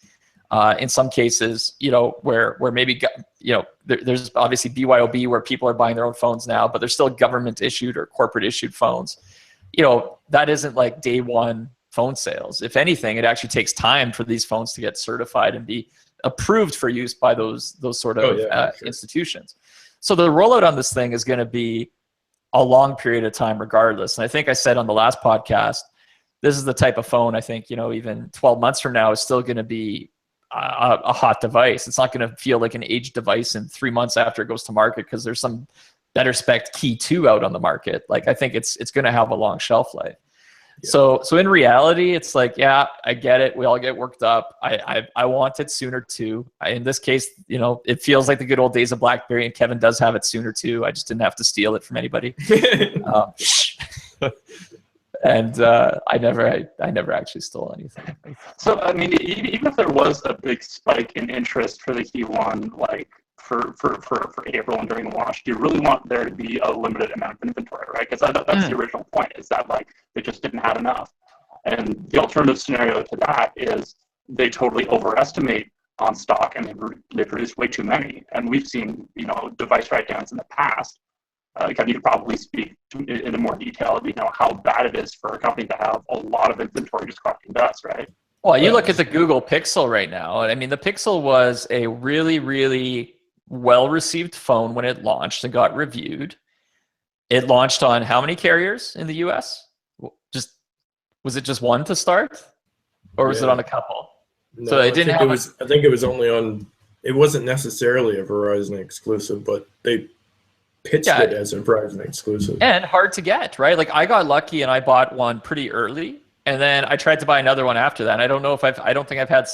in some cases, you know, where maybe, you know, there's obviously BYOB where people are buying their own phones now, but they're still government issued or corporate issued phones. You know, that isn't like day one phone sales. If anything, it actually takes time for these phones to get certified and be approved for use by those sort of institutions. So the rollout on this thing is going to be a long period of time regardless. And I think I said on the last podcast, this is the type of phone I think, you know, even 12 months from now is still going to be a hot device. It's not going to feel like an aged device in 3 months after it goes to market because there's some better spec Key 2 out on the market. Like, I think it's going to have a long shelf life. Yeah. So in reality, it's like, yeah, I get it. We all get worked up. I want it sooner too. In this case, you know, it feels like the good old days of BlackBerry, and Kevin does have it sooner too. I just didn't have to steal it from anybody. And I never actually stole anything. So I mean, even if there was a big spike in interest for the Q1, like for April and during the launch, do you really want there to be a limited amount of inventory, right? Because that's the original point, is that like they just didn't have enough. And the alternative scenario to that is they totally overestimate on stock and they produce way too many. And we've seen, you know, device write-downs in the past. Kevin, you could probably speak into more detail, you know, how bad it is for a company to have a lot of inventory just collecting dust, right? Well, you look at the Google Pixel right now. I mean, the Pixel was a really, really well-received phone when it launched and got reviewed. It launched on how many carriers in the US? Was it just one to start, or was it on a couple? No, so it didn't. I think it was only on. It wasn't necessarily a Verizon exclusive, but they pitched it as a Verizon exclusive. And hard to get, right? Like, I got lucky and I bought one pretty early, and then I tried to buy another one after that. And I don't know if I don't think I've had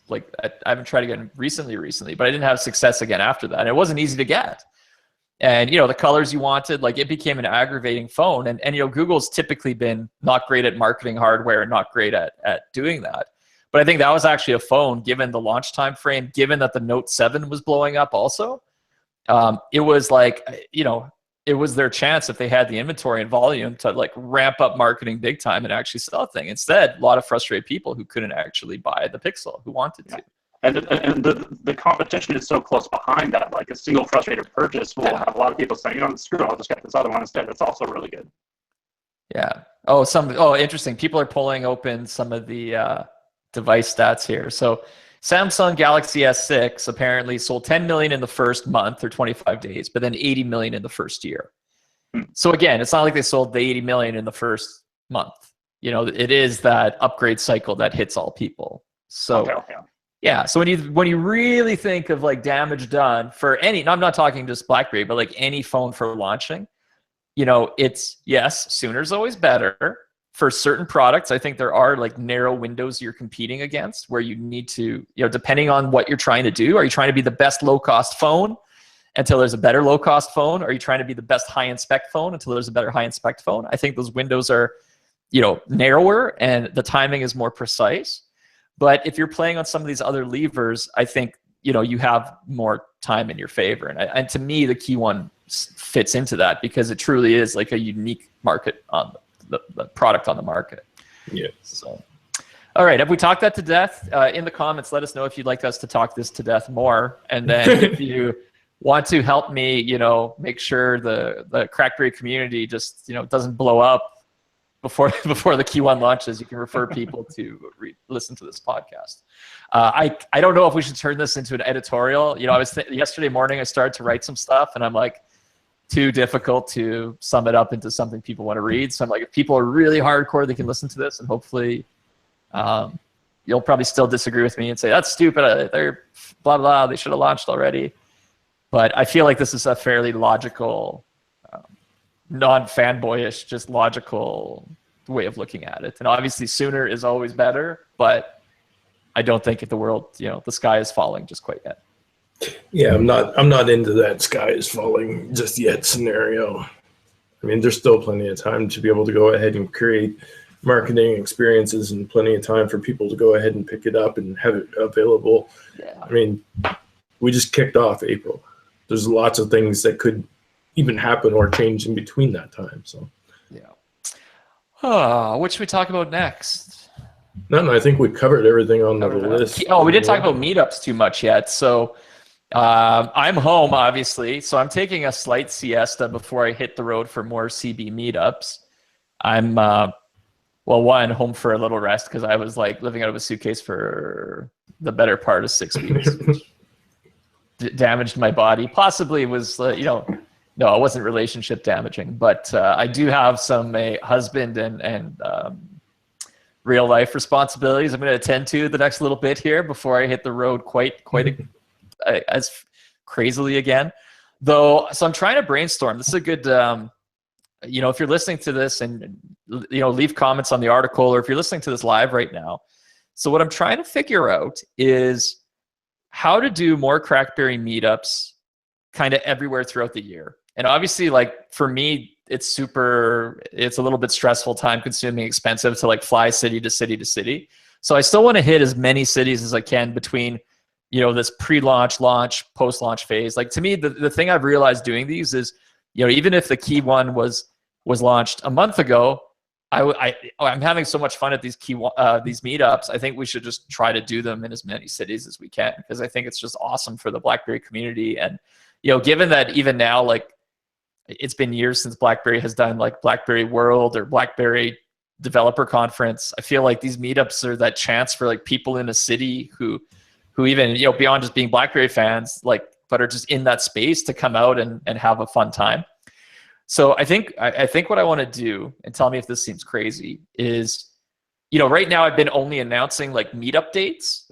I haven't tried again recently, but I didn't have success again after that. And it wasn't easy to get. And, you know, the colors you wanted, like, it became an aggravating phone. And you know, Google's typically been not great at marketing hardware and not great at doing that. But I think that was actually a phone, given the launch time frame, given that the Note 7 was blowing up also. It was like, you know, it was their chance, if they had the inventory and volume, to like ramp up marketing big time and actually sell a thing. Instead, a lot of frustrated people who couldn't actually buy the Pixel, who wanted to. And the competition is so close behind that, like a single frustrated purchase will have a lot of people saying, you know, screw it, I'll just get this other one instead. That's also really good. Yeah. Interesting. People are pulling open some of the device stats here. So Samsung Galaxy S6 apparently sold 10 million in the first month or 25 days, but then 80 million in the first year. So again, it's not like they sold the 80 million in the first month. You know, it is that upgrade cycle that hits all people. So yeah, so when you really think of like damage done for any, I'm not talking just BlackBerry, but like any phone for launching, you know, it's, yes, sooner's always better. For certain products, I think there are like narrow windows you're competing against where you need to, you know, depending on what you're trying to do. Are you trying to be the best low-cost phone until there's a better low-cost phone? Are you trying to be the best high-end spec phone until there's a better high-end spec phone? I think those windows are, you know, narrower and the timing is more precise. But if you're playing on some of these other levers, I think, you know, you have more time in your favor. And to me, the key one fits into that because it truly is like a unique market on the product on the market. Yeah. So, all right. Have we talked that to death? In the comments, let us know if you'd like us to talk this to death more. And then if you want to help me, you know, make sure the CrackBerry community just, you know, doesn't blow up before the Q1 launches, you can refer people to listen to this podcast. I don't know if we should turn this into an editorial. You know, yesterday morning I started to write some stuff, and I'm like, too difficult to sum it up into something people want to read. So I'm like, if people are really hardcore, they can listen to this, and hopefully, you'll probably still disagree with me and say that's stupid. They're blah blah. They should have launched already. But I feel like this is a fairly logical, non-fanboyish, just logical way of looking at it. And obviously sooner is always better, but I don't think if the world, you know, the sky is falling just quite yet. Yeah, I'm not into that sky is falling just yet scenario. I mean, there's still plenty of time to be able to go ahead and create marketing experiences and plenty of time for people to go ahead and pick it up and have it available. Yeah. I mean, we just kicked off April. There's lots of things that could even happen or change in between that time. So yeah. What should we talk about next? No, I think we covered everything on the list. Oh, we didn't talk about meetups too much yet. So I'm home, obviously. So I'm taking a slight siesta before I hit the road for more CB meetups. I'm, one, home for a little rest because I was like living out of a suitcase for the better part of 6 weeks. Which damaged my body. Possibly was, you know, no, it wasn't relationship damaging, but I do have some husband and real life responsibilities I'm going to attend to the next little bit here before I hit the road quite as crazily again. Though, so I'm trying to brainstorm. This is a good, you know, if you're listening to this and, you know, leave comments on the article, or if you're listening to this live right now. So what I'm trying to figure out is how to do more CrackBerry meetups kind of everywhere throughout the year. And obviously, like for me, it's a little bit stressful, time consuming, expensive to like fly city to city to city. So I still want to hit as many cities as I can between, you know, this pre-launch, launch, post-launch phase. Like to me, the thing I've realized doing these is, you know, even if the key one was launched a month ago, I'm having so much fun at these these meetups. I think we should just try to do them in as many cities as we can, because I think it's just awesome for the BlackBerry community. And, you know, given that even now, like, it's been years since BlackBerry has done like BlackBerry World or BlackBerry Developer Conference, I feel like these meetups are that chance for like people in a city who even, you know, beyond just being BlackBerry fans, like, but are just in that space to come out and have a fun time. So I think what I want to do, and tell me if this seems crazy, is, you know, right now I've been only announcing like meetup dates,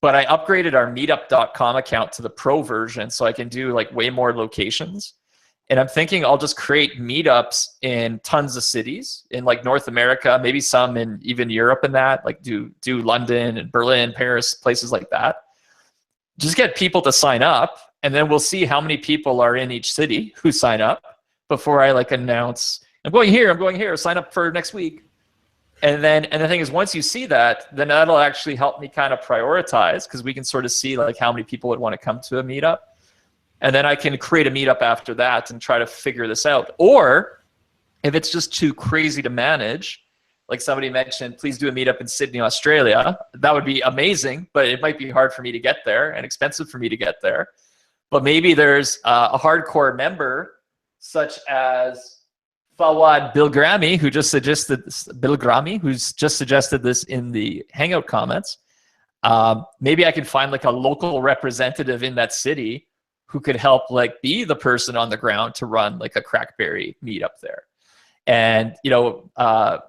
but I upgraded our meetup.com account to the pro version so I can do like way more locations. And I'm thinking I'll just create meetups in tons of cities in like North America, maybe some in even Europe and that, like do London and Berlin, Paris, places like that. Just get people to sign up, and then we'll see how many people are in each city who sign up before I like announce, I'm going here, sign up for next week. And the thing is, once you see that, then that'll actually help me kind of prioritize, because we can sort of see like how many people would want to come to a meetup. And then I can create a meetup after that and try to figure this out. Or if it's just too crazy to manage, like somebody mentioned, please do a meetup in Sydney, Australia. That would be amazing, but it might be hard for me to get there and expensive for me to get there. But maybe there's a hardcore member such as Fawad Bilgrami, who just suggested this, who's just suggested this in the Hangout comments. Maybe I could find like a local representative in that city who could help like be the person on the ground to run like a CrackBerry meetup there. And, you know,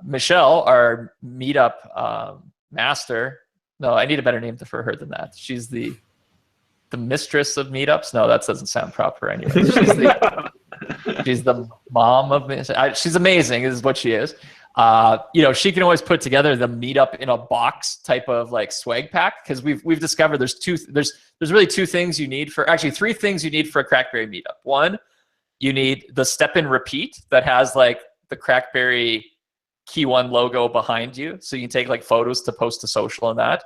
Michelle, our meetup master, no, I need a better name for her than that. She's the mistress of meetups. No, that doesn't sound proper anyway. She's the mom of me. She's amazing is what she is. You know, she can always put together the meetup in a box type of like swag pack, because we've discovered there's really two things you need for, actually three things you need for a CrackBerry meetup. One, you need the step and repeat that has like the CrackBerry Key One logo behind you, so you can take like photos to post to social and that.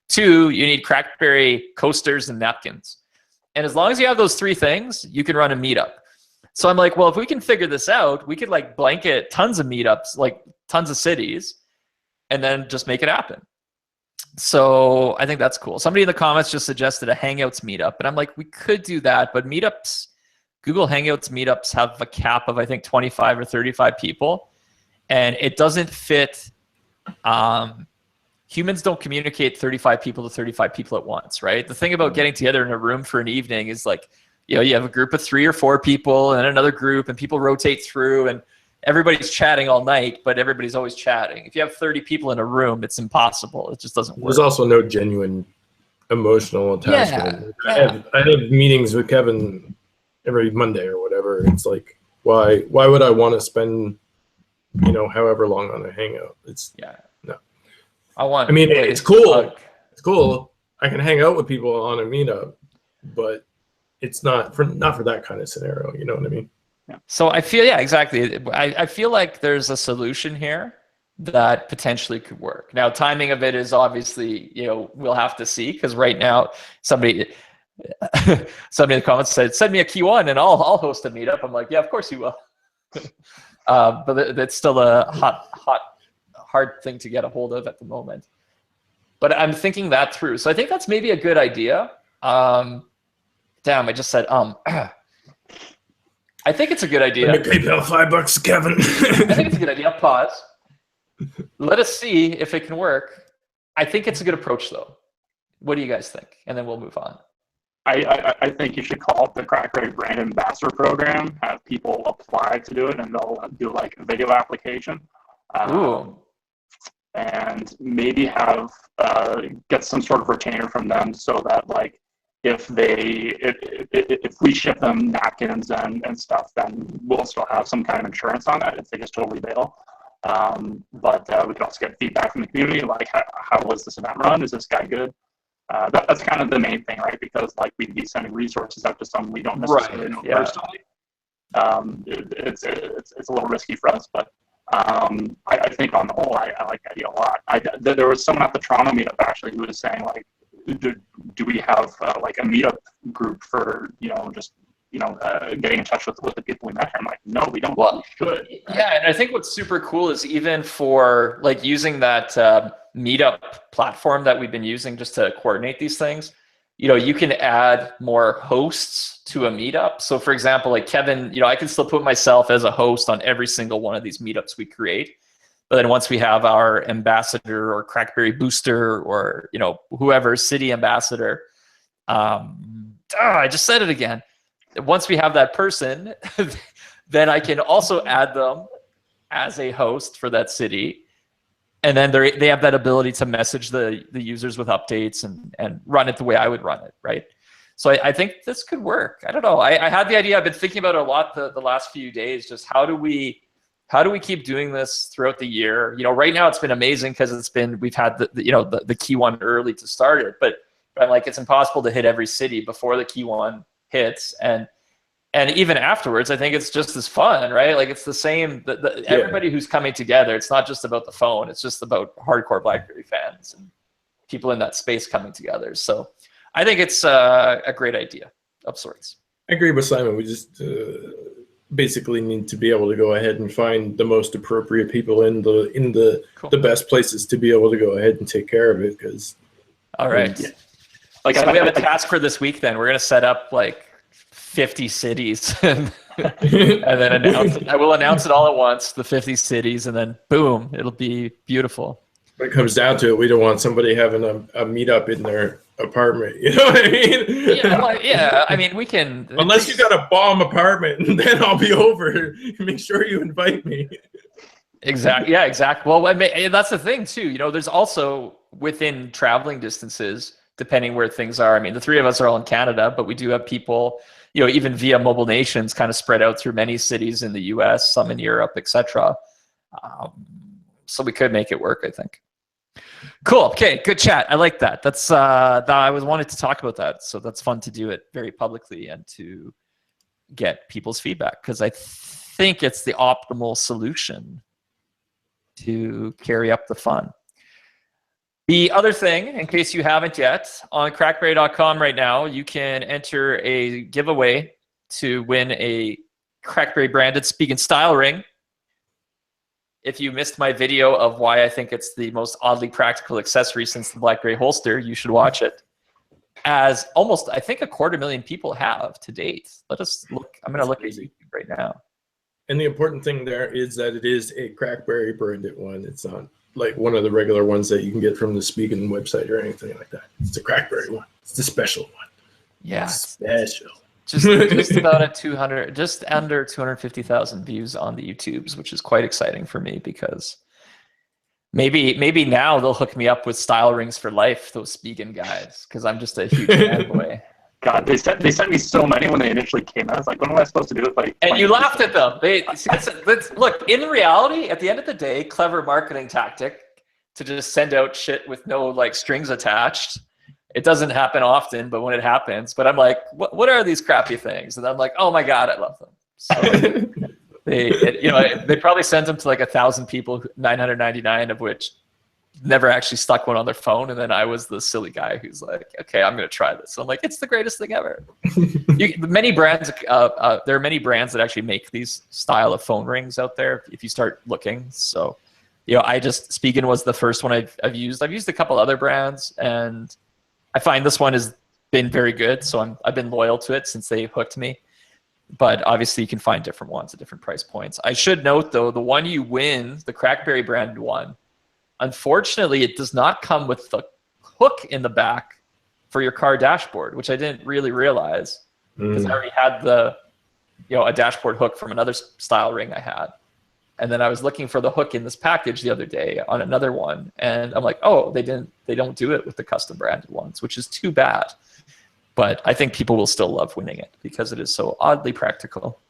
Two, you need CrackBerry coasters and napkins. And as long as you have those three things, you can run a meetup. So I'm like, well, if we can figure this out, we could like blanket tons of meetups, like tons of cities, and then just make it happen. So I think that's cool. Somebody in the comments just suggested a Hangouts meetup, and I'm like, we could do that, but meetups, Google Hangouts meetups have a cap of, I think, 25 or 35 people, and it doesn't fit. Humans don't communicate 35 people to 35 people at once, right? The thing about getting together in a room for an evening is like, you know, you have a group of 3 or 4 people and another group, and people rotate through, and everybody's chatting all night, but everybody's always chatting. If you have 30 people in a room, it's impossible. It just doesn't work. There's also no genuine emotional attachment. Yeah. I have meetings with Kevin every Monday or whatever. It's like, why would I want to spend, you know, however long on a Hangout? It's no. I mean, it's cool. It's cool. I can hang out with people on a meetup, but it's not for that kind of scenario. You know what I mean? Yeah. So I feel, yeah, exactly. I feel like there's a solution here that potentially could work. Now, timing of it is obviously, you know, we'll have to see, because right now somebody in the comments said, send me a key one and I'll host a meetup. I'm like, yeah, of course you will. But that's still a hard thing to get a hold of at the moment. But I'm thinking that through. So I think that's maybe a good idea. Damn, I just said I think it's a good idea. Let me PayPal $5, Kevin. I think it's a good idea. Pause. Let us see if it can work. I think it's a good approach, though. What do you guys think? And then we'll move on. I think you should call it the CrackBerry Brand Ambassador Program. Have people apply to do it, and they'll do like a video application. Ooh. And maybe have get some sort of retainer from them, so that like if we ship them napkins and stuff, then we'll still have some kind of insurance on that if they just totally bail. But we can also get feedback from the community, like how was this event run? Is this guy good? That's kind of the main thing, right? Because like we'd be sending resources out to someone we don't necessarily know personally. It's a little risky for us, but I think on the whole, I like the idea a lot. There was someone at the Toronto meetup actually who was saying like, do we have like a meetup group for, you know, just, you know, getting in touch with the people we met here? I'm like, no, we don't. Well, we should. Yeah, and I think what's super cool is even for like using that meetup platform that we've been using just to coordinate these things, you know, you can add more hosts to a meetup. So for example, like Kevin, you know, I can still put myself as a host on every single one of these meetups we create. But then once we have our ambassador or CrackBerry booster or, you know, whoever, city ambassador, I just said it again. Once we have that person, then I can also add them as a host for that city. And then they have that ability to message the users with updates and run it the way I would run it, right? So I think this could work. I don't know. I had the idea. I've been thinking about it a lot the last few days. Just how do we keep doing this throughout the year? You know, right now it's been amazing because we've had the key one early to start it, but I'm like, it's impossible to hit every city before the key one hits, and even afterwards, I think it's just as fun, right? Like it's the same. Everybody who's coming together, it's not just about the phone. It's just about hardcore BlackBerry fans and people in that space coming together. So I think it's a great idea of sorts. I agree with Simon. We just basically need to be able to go ahead and find the most appropriate people in the Cool. the best places to be able to go ahead and take care of it. Because all right, Yeah. Like so we have a task for this week. Then we're gonna set up like 50 cities, and then announce it. I will announce it all at once, the 50 cities, and then boom, it'll be beautiful. when it comes down to it, we don't want somebody having a meetup in their apartment. You know what I mean? Yeah, I mean, we can. Unless you got a bomb apartment, then I'll be over. Make sure you invite me. Exactly. Yeah, exactly. Well, I mean, that's the thing too. You know, there's also within traveling distances, depending where things are. I mean, the three of us are all in Canada, but we do have people, you know, even via Mobile Nations, kind of spread out through many cities in the U.S., some in Europe, etc. So we could make it work, I think. Cool. Okay. Good chat. I like that. That's that I wanted to talk about that. So that's fun to do it very publicly and to get people's feedback, because I think it's the optimal solution to carry up the fun. The other thing, in case you haven't yet, on crackberry.com right now, you can enter a giveaway to win a CrackBerry branded Speak and Style ring. If you missed my video of why I think it's the most oddly practical accessory since the BlackBerry holster, you should watch it. As almost, I think, 250,000 people have to date. Let us look. I'm going to look at YouTube right now. And the important thing there is that it is a CrackBerry branded one. It's not like one of the regular ones that you can get from the Speakin' website or anything like that. It's a CrackBerry one. It's the special one. Yeah, special. Just about just under 250,000 views on the YouTubes, which is quite exciting for me, because maybe now they'll hook me up with style rings for life, those Spigen guys, because I'm just a huge fanboy. God, they sent me so many when they initially came out. I was like, what am I supposed to do with like? And you laughed at them. Look, in reality, at the end of the day, clever marketing tactic to just send out shit with no like strings attached. It doesn't happen often, but when it happens, but I'm like, what are these crappy things? And I'm like, oh my God, I love them. So they probably sent them to like 1,000 people, 999 of which never actually stuck one on their phone. And then I was the silly guy who's like, okay, I'm going to try this. So I'm like, it's the greatest thing ever. Many brands, there are many brands that actually make these style of phone rings out there if you start looking. So, you know, Spigen was the first one I've used. I've used a couple other brands, and I find this one has been very good. So I've been loyal to it since they hooked me. But obviously you can find different ones at different price points. I should note though, the one you win, the CrackBerry branded one, unfortunately it does not come with the hook in the back for your car dashboard, which I didn't really realize, because I already had a dashboard hook from another style ring I had. And then I was looking for the hook in this package the other day on another one, and I'm like, oh, they don't do it with the custom branded ones, which is too bad. But I think people will still love winning it because it is so oddly practical.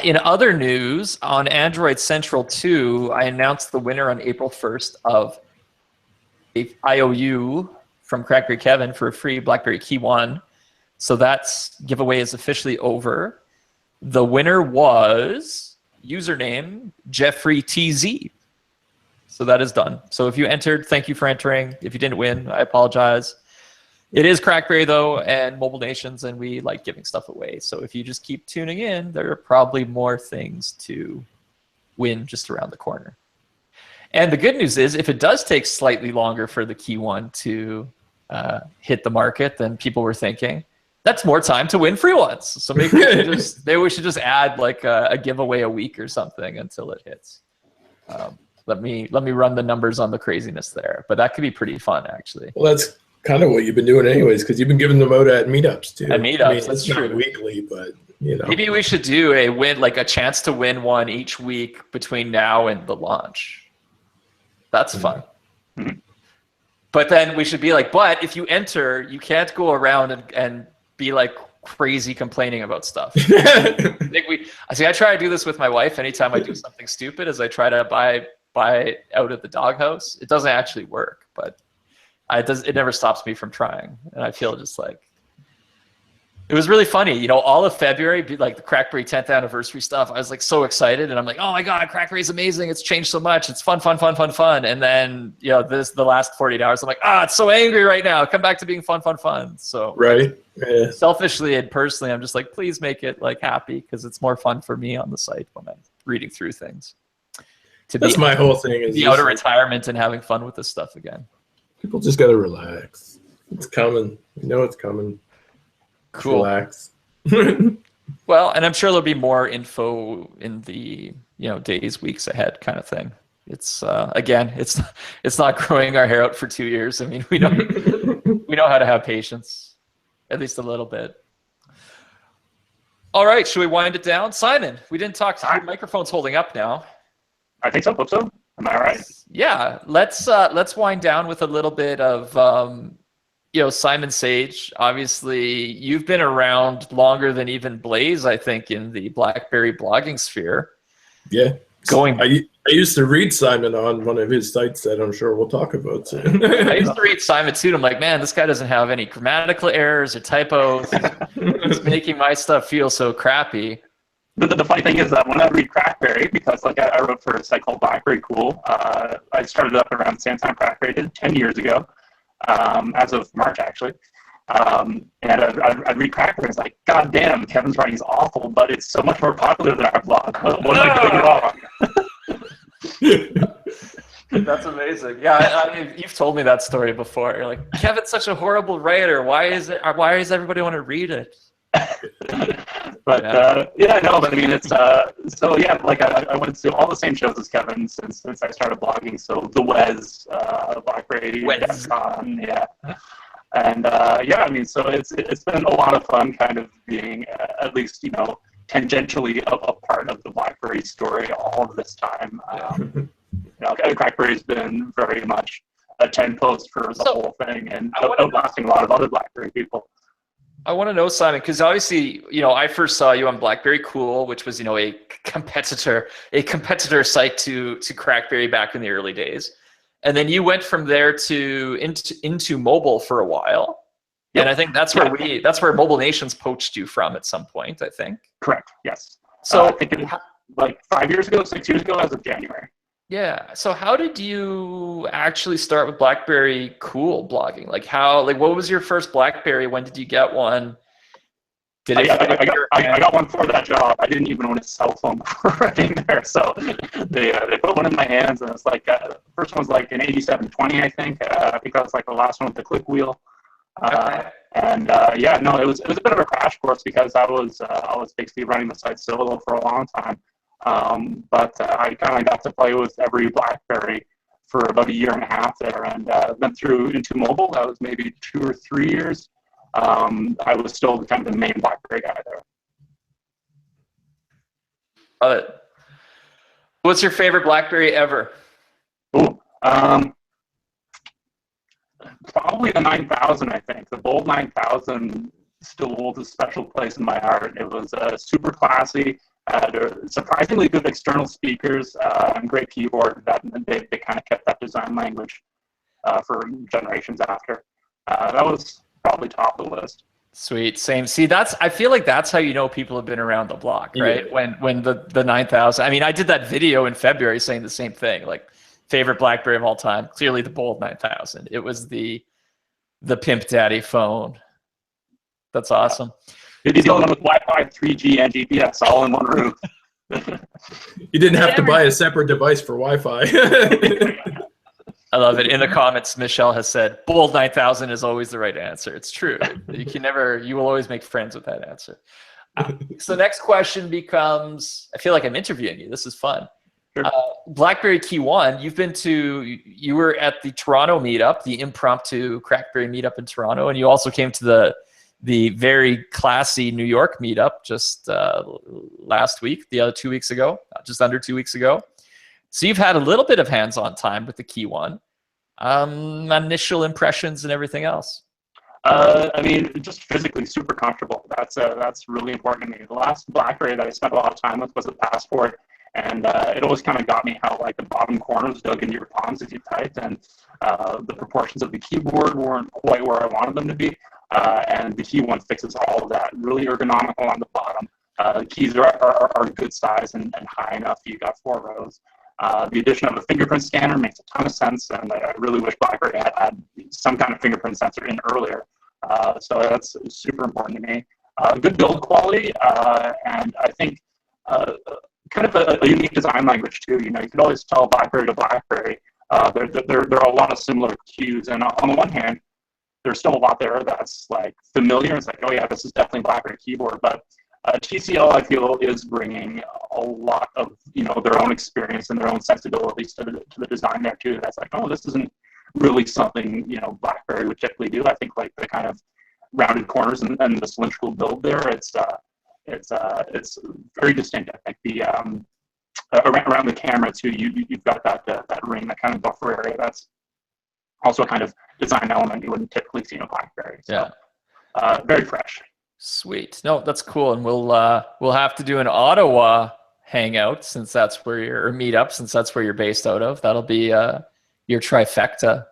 In other news, on Android Central 2, I announced the winner on April 1st of a IOU from CrackBerry Kevin for a free BlackBerry Key 1. So that giveaway is officially over. The winner was username Jeffrey TZ. So that is done. So if you entered, thank you for entering. If you didn't win, I apologize. It is CrackBerry though, and Mobile Nations, and we like giving stuff away. So if you just keep tuning in, there are probably more things to win just around the corner. And the good news is, if it does take slightly longer for the Key 1 to hit the market than people were thinking, that's more time to win free ones. So maybe we should just add like a giveaway a week or something until it hits. Let me run the numbers on the craziness there, but that could be pretty fun actually. Well, that's kind of what you've been doing anyways, because you've been giving them out at meetups too. At meetups, I mean, that's true. Not weekly, but you know. Maybe we should do a chance to win one each week between now and the launch. That's fun. But then we should be like, but if you enter, you can't go around and be like crazy complaining about stuff. I try to do this with my wife anytime I do something stupid, is I try to buy out of the doghouse. It doesn't actually work, but it never stops me from trying. And I feel just like, It was really funny, you know, all of February, like the CrackBerry 10th anniversary stuff. I was like so excited, and I'm like, oh my god, CrackBerry is amazing! It's changed so much. It's fun, fun, fun, fun, fun. And then, you know, the last 48 hours, I'm like, it's so angry right now. Come back to being fun, fun, fun. So Right. Yeah. selfishly and personally, I'm just like, please make it like happy, because it's more fun for me on the site when I'm reading through things. That's my whole thing. Is be out of retirement and having fun with this stuff again. People just gotta relax. It's coming. You know it's coming. Cool. Relax. Well, and I'm sure there'll be more info in the, you know, days, weeks ahead kind of thing. It's again, it's not growing our hair out for 2 years. I mean, we know how to have patience, at least a little bit. All right, should we wind it down? Simon, we didn't talk. Your microphone's holding up now. I think so. Hope so. Am I right? Yeah, let's wind down with a little bit of you know, Simon Sage. Obviously, you've been around longer than even Blaze, I think, in the BlackBerry blogging sphere. Yeah. I used to read Simon on one of his sites that I'm sure we'll talk about soon. I used to read Simon too, and I'm like, man, this guy doesn't have any grammatical errors or typos. He's making my stuff feel so crappy. The funny thing is that when I read CrackBerry, because like I wrote for a site called BlackBerry Cool, I started up around the same time CrackBerry did 10 years ago, as of March actually. And I'd read CrackBerry and it's like, God damn, Kevin's writing is awful, but it's so much more popular than our blog. What am I doing wrong? That's amazing. Yeah, I mean, you've told me that story before. You're like, Kevin's such a horrible writer. Why does everybody want to read it? But I mean, it's so yeah, like I went to all the same shows as Kevin since I started blogging. So the Wes, BlackBerry, DEFCON, yeah, and yeah, I mean, so it's been a lot of fun, kind of being at least, you know, tangentially a part of the BlackBerry story all of this time. You know, CrackBerry's been very much a 10 post for the whole thing, and outlasting a lot of other BlackBerry people. I want to know, Simon, because obviously, you know, I first saw you on BlackBerry Cool, which was, you know, a competitor site to CrackBerry back in the early days, and then you went from there to into mobile for a while, yep. And I think that's where Mobile Nations poached you from at some point. I think. Correct. Yes. So I think it was like 6 years ago, as of January. Yeah. So how did you actually start with BlackBerry Cool blogging? Like what was your first BlackBerry? When did you get one? I got one for that job. I didn't even own a cell phone before writing there. So they put one in my hands, and it's like the first one was like an 8720, I think. I think that was like the last one with the click wheel. And yeah, no, it was a bit of a crash course because I was basically running the site solo for a long time. But I kind of got to play with every BlackBerry for about 1.5 years there, and then into mobile. That was maybe 2 or 3 years. I was still kind of the main BlackBerry guy there. What's your favorite BlackBerry ever? Ooh, probably the 9000. I think the Bold 9000 still holds a special place in my heart. It was super classy. Surprisingly good external speakers and great keyboard. That they kind of kept that design language for generations after. That was probably top of the list. Sweet, same. See, I feel like that's how you know people have been around the block, right? Yeah. When the 9000. I mean, I did that video in February saying the same thing. Like, favorite BlackBerry of all time, clearly the Bold 9000. It was the Pimp Daddy phone. That's awesome. It's the one with Wi-Fi, 3G, and GPS all in one room. You didn't have to buy a separate device for Wi-Fi. I love it. In the comments, Michelle has said, Bold 9000 is always the right answer. It's true. You will always make friends with that answer. So the next question becomes, I feel like I'm interviewing you. This is fun. Sure. BlackBerry Key 1, you were at the Toronto meetup, the impromptu CrackBerry meetup in Toronto, and you also came to the very classy New York meetup just last week, the other 2 weeks ago, just under 2 weeks ago. So you've had a little bit of hands-on time with the Key 1. Initial impressions and everything else. I mean, just physically super comfortable. That's really important to me. The last BlackBerry that I spent a lot of time with was the Passport, and it always kind of got me how like the bottom corners dug into your palms as you typed, and the proportions of the keyboard weren't quite where I wanted them to be. and the key one fixes all of that. Really ergonomical on the bottom. The keys are good size and high enough. You got 4 rows. The addition of a fingerprint scanner makes a ton of sense, and I really wish BlackBerry had some kind of fingerprint sensor in earlier. So that's super important to me. Good build quality, and I think kind of a unique design language too. You can always tell BlackBerry to BlackBerry. There are a lot of similar cues, and on the one hand, there's still a lot there that's like familiar. It's like, oh yeah, this is definitely BlackBerry keyboard, but TCL, I feel, is bringing a lot of their own experience and their own sensibilities to the design there too. That's like, oh, this isn't really something BlackBerry would typically do. I think like the kind of rounded corners and the cylindrical build there, it's very distinct. I think the around the camera too, you've got that ring, that kind of buffer area. That's also a kind of design element you wouldn't typically see in a BlackBerry. So, yeah, very fresh. Sweet. No, that's cool, and we'll have to do an Ottawa hangout since that's where you're, or meetup since that's where you're based out of. That'll be your trifecta.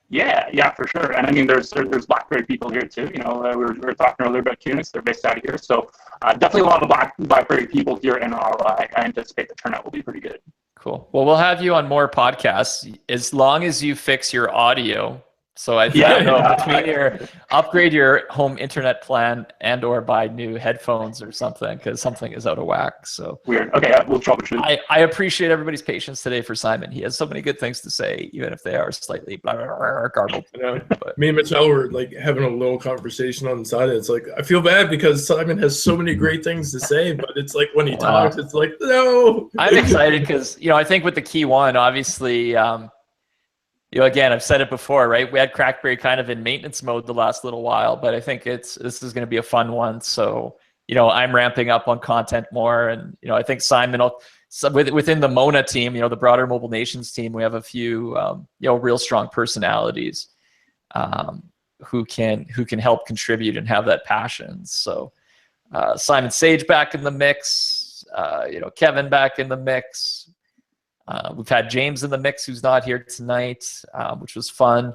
Yeah, for sure. And I mean, there's BlackBerry people here too. We were talking earlier about QNX. They're based out of here, so definitely a lot of BlackBerry people here in Ottawa. I anticipate the turnout will be pretty good. Cool. Well, we'll have you on more podcasts as long as you fix your audio. So I don't know, between your upgrade your home internet plan and or buy new headphones or something, because something is out of whack. So weird. Okay, we'll troubleshoot. I appreciate everybody's patience today for Simon. He has so many good things to say, even if they are slightly garbled. Me and Michelle were like having a little conversation on the side. It's like, I feel bad because Simon has so many great things to say, but it's like when he talks, it's like, no. I'm excited because, I think with the Key One, obviously, again, I've said it before, right? We had CrackBerry kind of in maintenance mode the last little while, but I think this is going to be a fun one. So, I'm ramping up on content more, and I think Simon will. So within the Mona team, the broader Mobile Nations team, we have a few real strong personalities who can help contribute and have that passion. So Simon Sage back in the mix, Kevin back in the mix. We've had James in the mix, who's not here tonight, which was fun.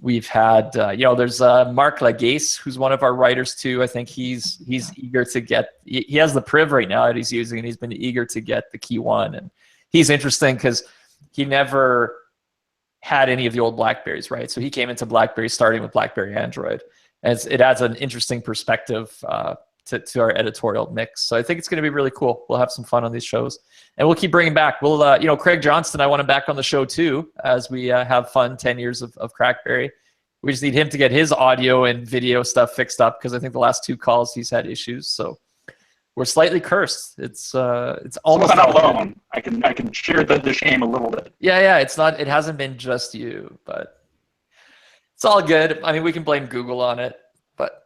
We've had, there's Mark Lagace, who's one of our writers too. I think he's eager to get, he has the Priv right now that he's using, and he's been eager to get the Key One. And he's interesting because he never had any of the old Blackberries, right? So he came into BlackBerry starting with BlackBerry Android. As it adds an interesting perspective to our editorial mix. So I think it's going to be really cool. We'll have some fun on these shows, and we'll keep bringing back. We'll, Craig Johnston, I want him back on the show too, as we have fun 10 years of CrackBerry. We just need him to get his audio and video stuff fixed up, because I think the last 2 calls he's had issues. So we're slightly cursed. It's almost not alone. I can share the shame a little bit. Yeah. It hasn't been just you, but it's all good. I mean, we can blame Google on it, but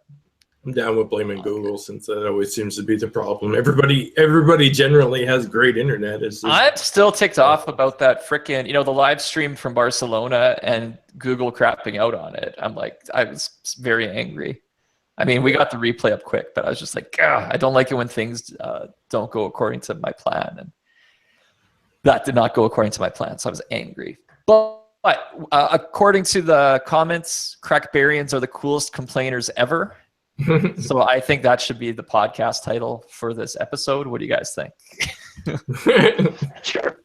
I'm down with blaming Google, since that always seems to be the problem. Everybody generally has great internet. I'm still ticked off about that frickin', the live stream from Barcelona and Google crapping out on it. I was very angry. I mean, we got the replay up quick, but I was just like, I don't like it when things don't go according to my plan. And that did not go according to my plan, so I was angry. But according to the comments, Crackberians are the coolest complainers ever. So I think that should be the podcast title for this episode. What do you guys think? Sure.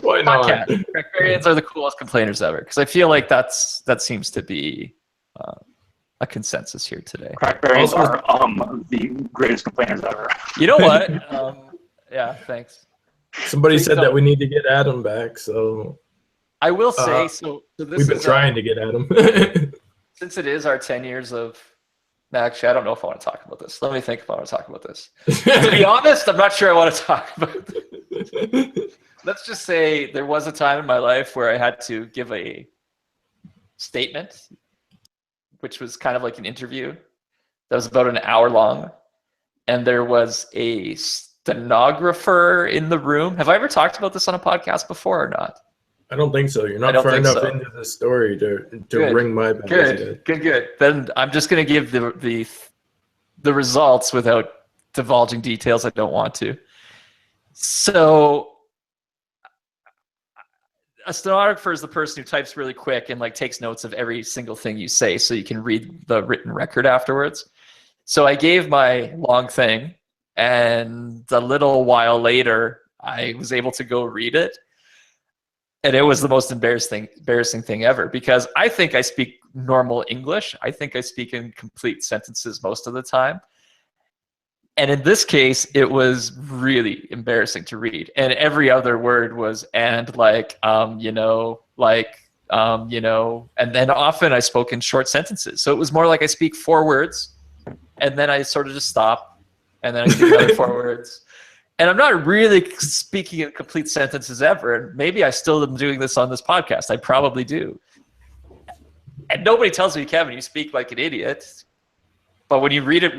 Why not? Crackberians are the coolest complainers ever, because I feel like that seems to be a consensus here today. Crackberians are the greatest complainers ever. You know what? Yeah, thanks. Somebody said that we need to get Adam back, so I will say so this we've been trying to get Adam. Since it is our 10 years of. Actually, I don't know if I want to talk about this. Let me think if I want to talk about this. To be honest, I'm not sure I want to talk about this. Let's just say there was a time in my life where I had to give a statement, which was kind of like an interview that was about an hour long. And there was a stenographer in the room. Have I ever talked about this on a podcast before or not? I don't think so. You're not far enough into the story to ring my bell. Good. Then I'm just going to give the results without divulging details I don't want to. So a stenographer is the person who types really quick and like takes notes of every single thing you say so you can read the written record afterwards. So I gave my long thing, and a little while later, I was able to go read it. And it was the most embarrassing thing ever, because I think I speak normal English. I think I speak in complete sentences most of the time. And in this case, it was really embarrassing to read. And every other word was and, like, you know, like, you know. And then often I spoke in short sentences. So it was more like I speak 4 words, and then I sort of just stop, and then I speak another 4 words. And I'm not really speaking in complete sentences ever. And maybe I still am doing this on this podcast. I probably do. And nobody tells me, Kevin, you speak like an idiot. But when you read it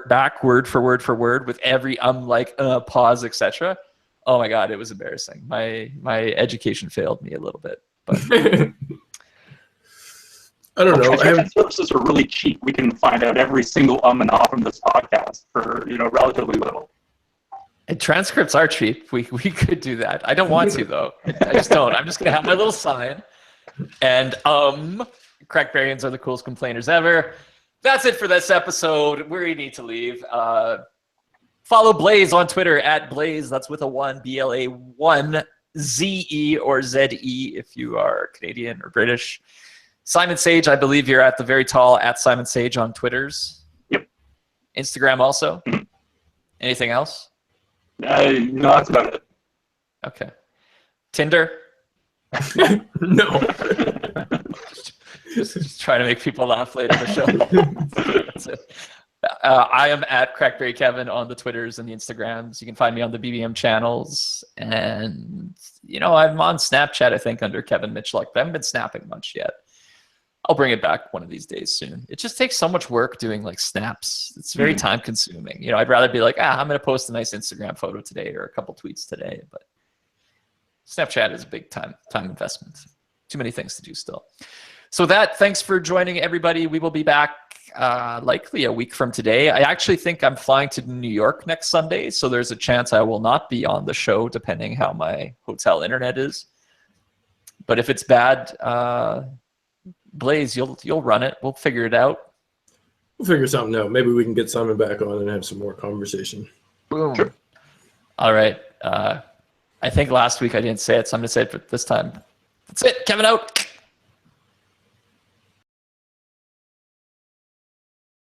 back word for word with every pause, etc. Oh my God, it was embarrassing. My education failed me a little bit. But I don't know. Transcription services are really cheap. We can find out every single and ah from this podcast for relatively little. And transcripts are cheap. We could do that. I don't want to though. I just don't. I'm just gonna have my little sign. And CrackBerryans are the coolest complainers ever. That's it for this episode. We need to leave. Follow Blaze on Twitter at Blaze. That's with a 1, BLA1, ZE or ZE if you are Canadian or British. Simon Sage, I believe you're at the very tall at Simon Sage on Twitters. Yep. Instagram also. Anything else? No, that's about it. Okay. Tinder? No. Just trying to make people laugh later in the show. That's it. I am at CrackBerry Kevin on the Twitters and the Instagrams. You can find me on the BBM channels. And, I'm on Snapchat, I think, under Kevin Mitchell. But I haven't been snapping much yet. I'll bring it back one of these days soon. It just takes so much work doing like snaps. It's very time consuming. I'd rather be like, I'm going to post a nice Instagram photo today or a couple tweets today. But Snapchat is a big time investment. Too many things to do still. So thanks for joining everybody. We will be back likely a week from today. I actually think I'm flying to New York next Sunday. So there's a chance I will not be on the show depending how my hotel internet is. But if it's bad, Blaze, you'll run it. We'll figure it out. We'll figure something out. Maybe we can get Simon back on and have some more conversation. Boom. Sure. All right. I think last week I didn't say it, so I'm going to say it this time. That's it. Kevin out.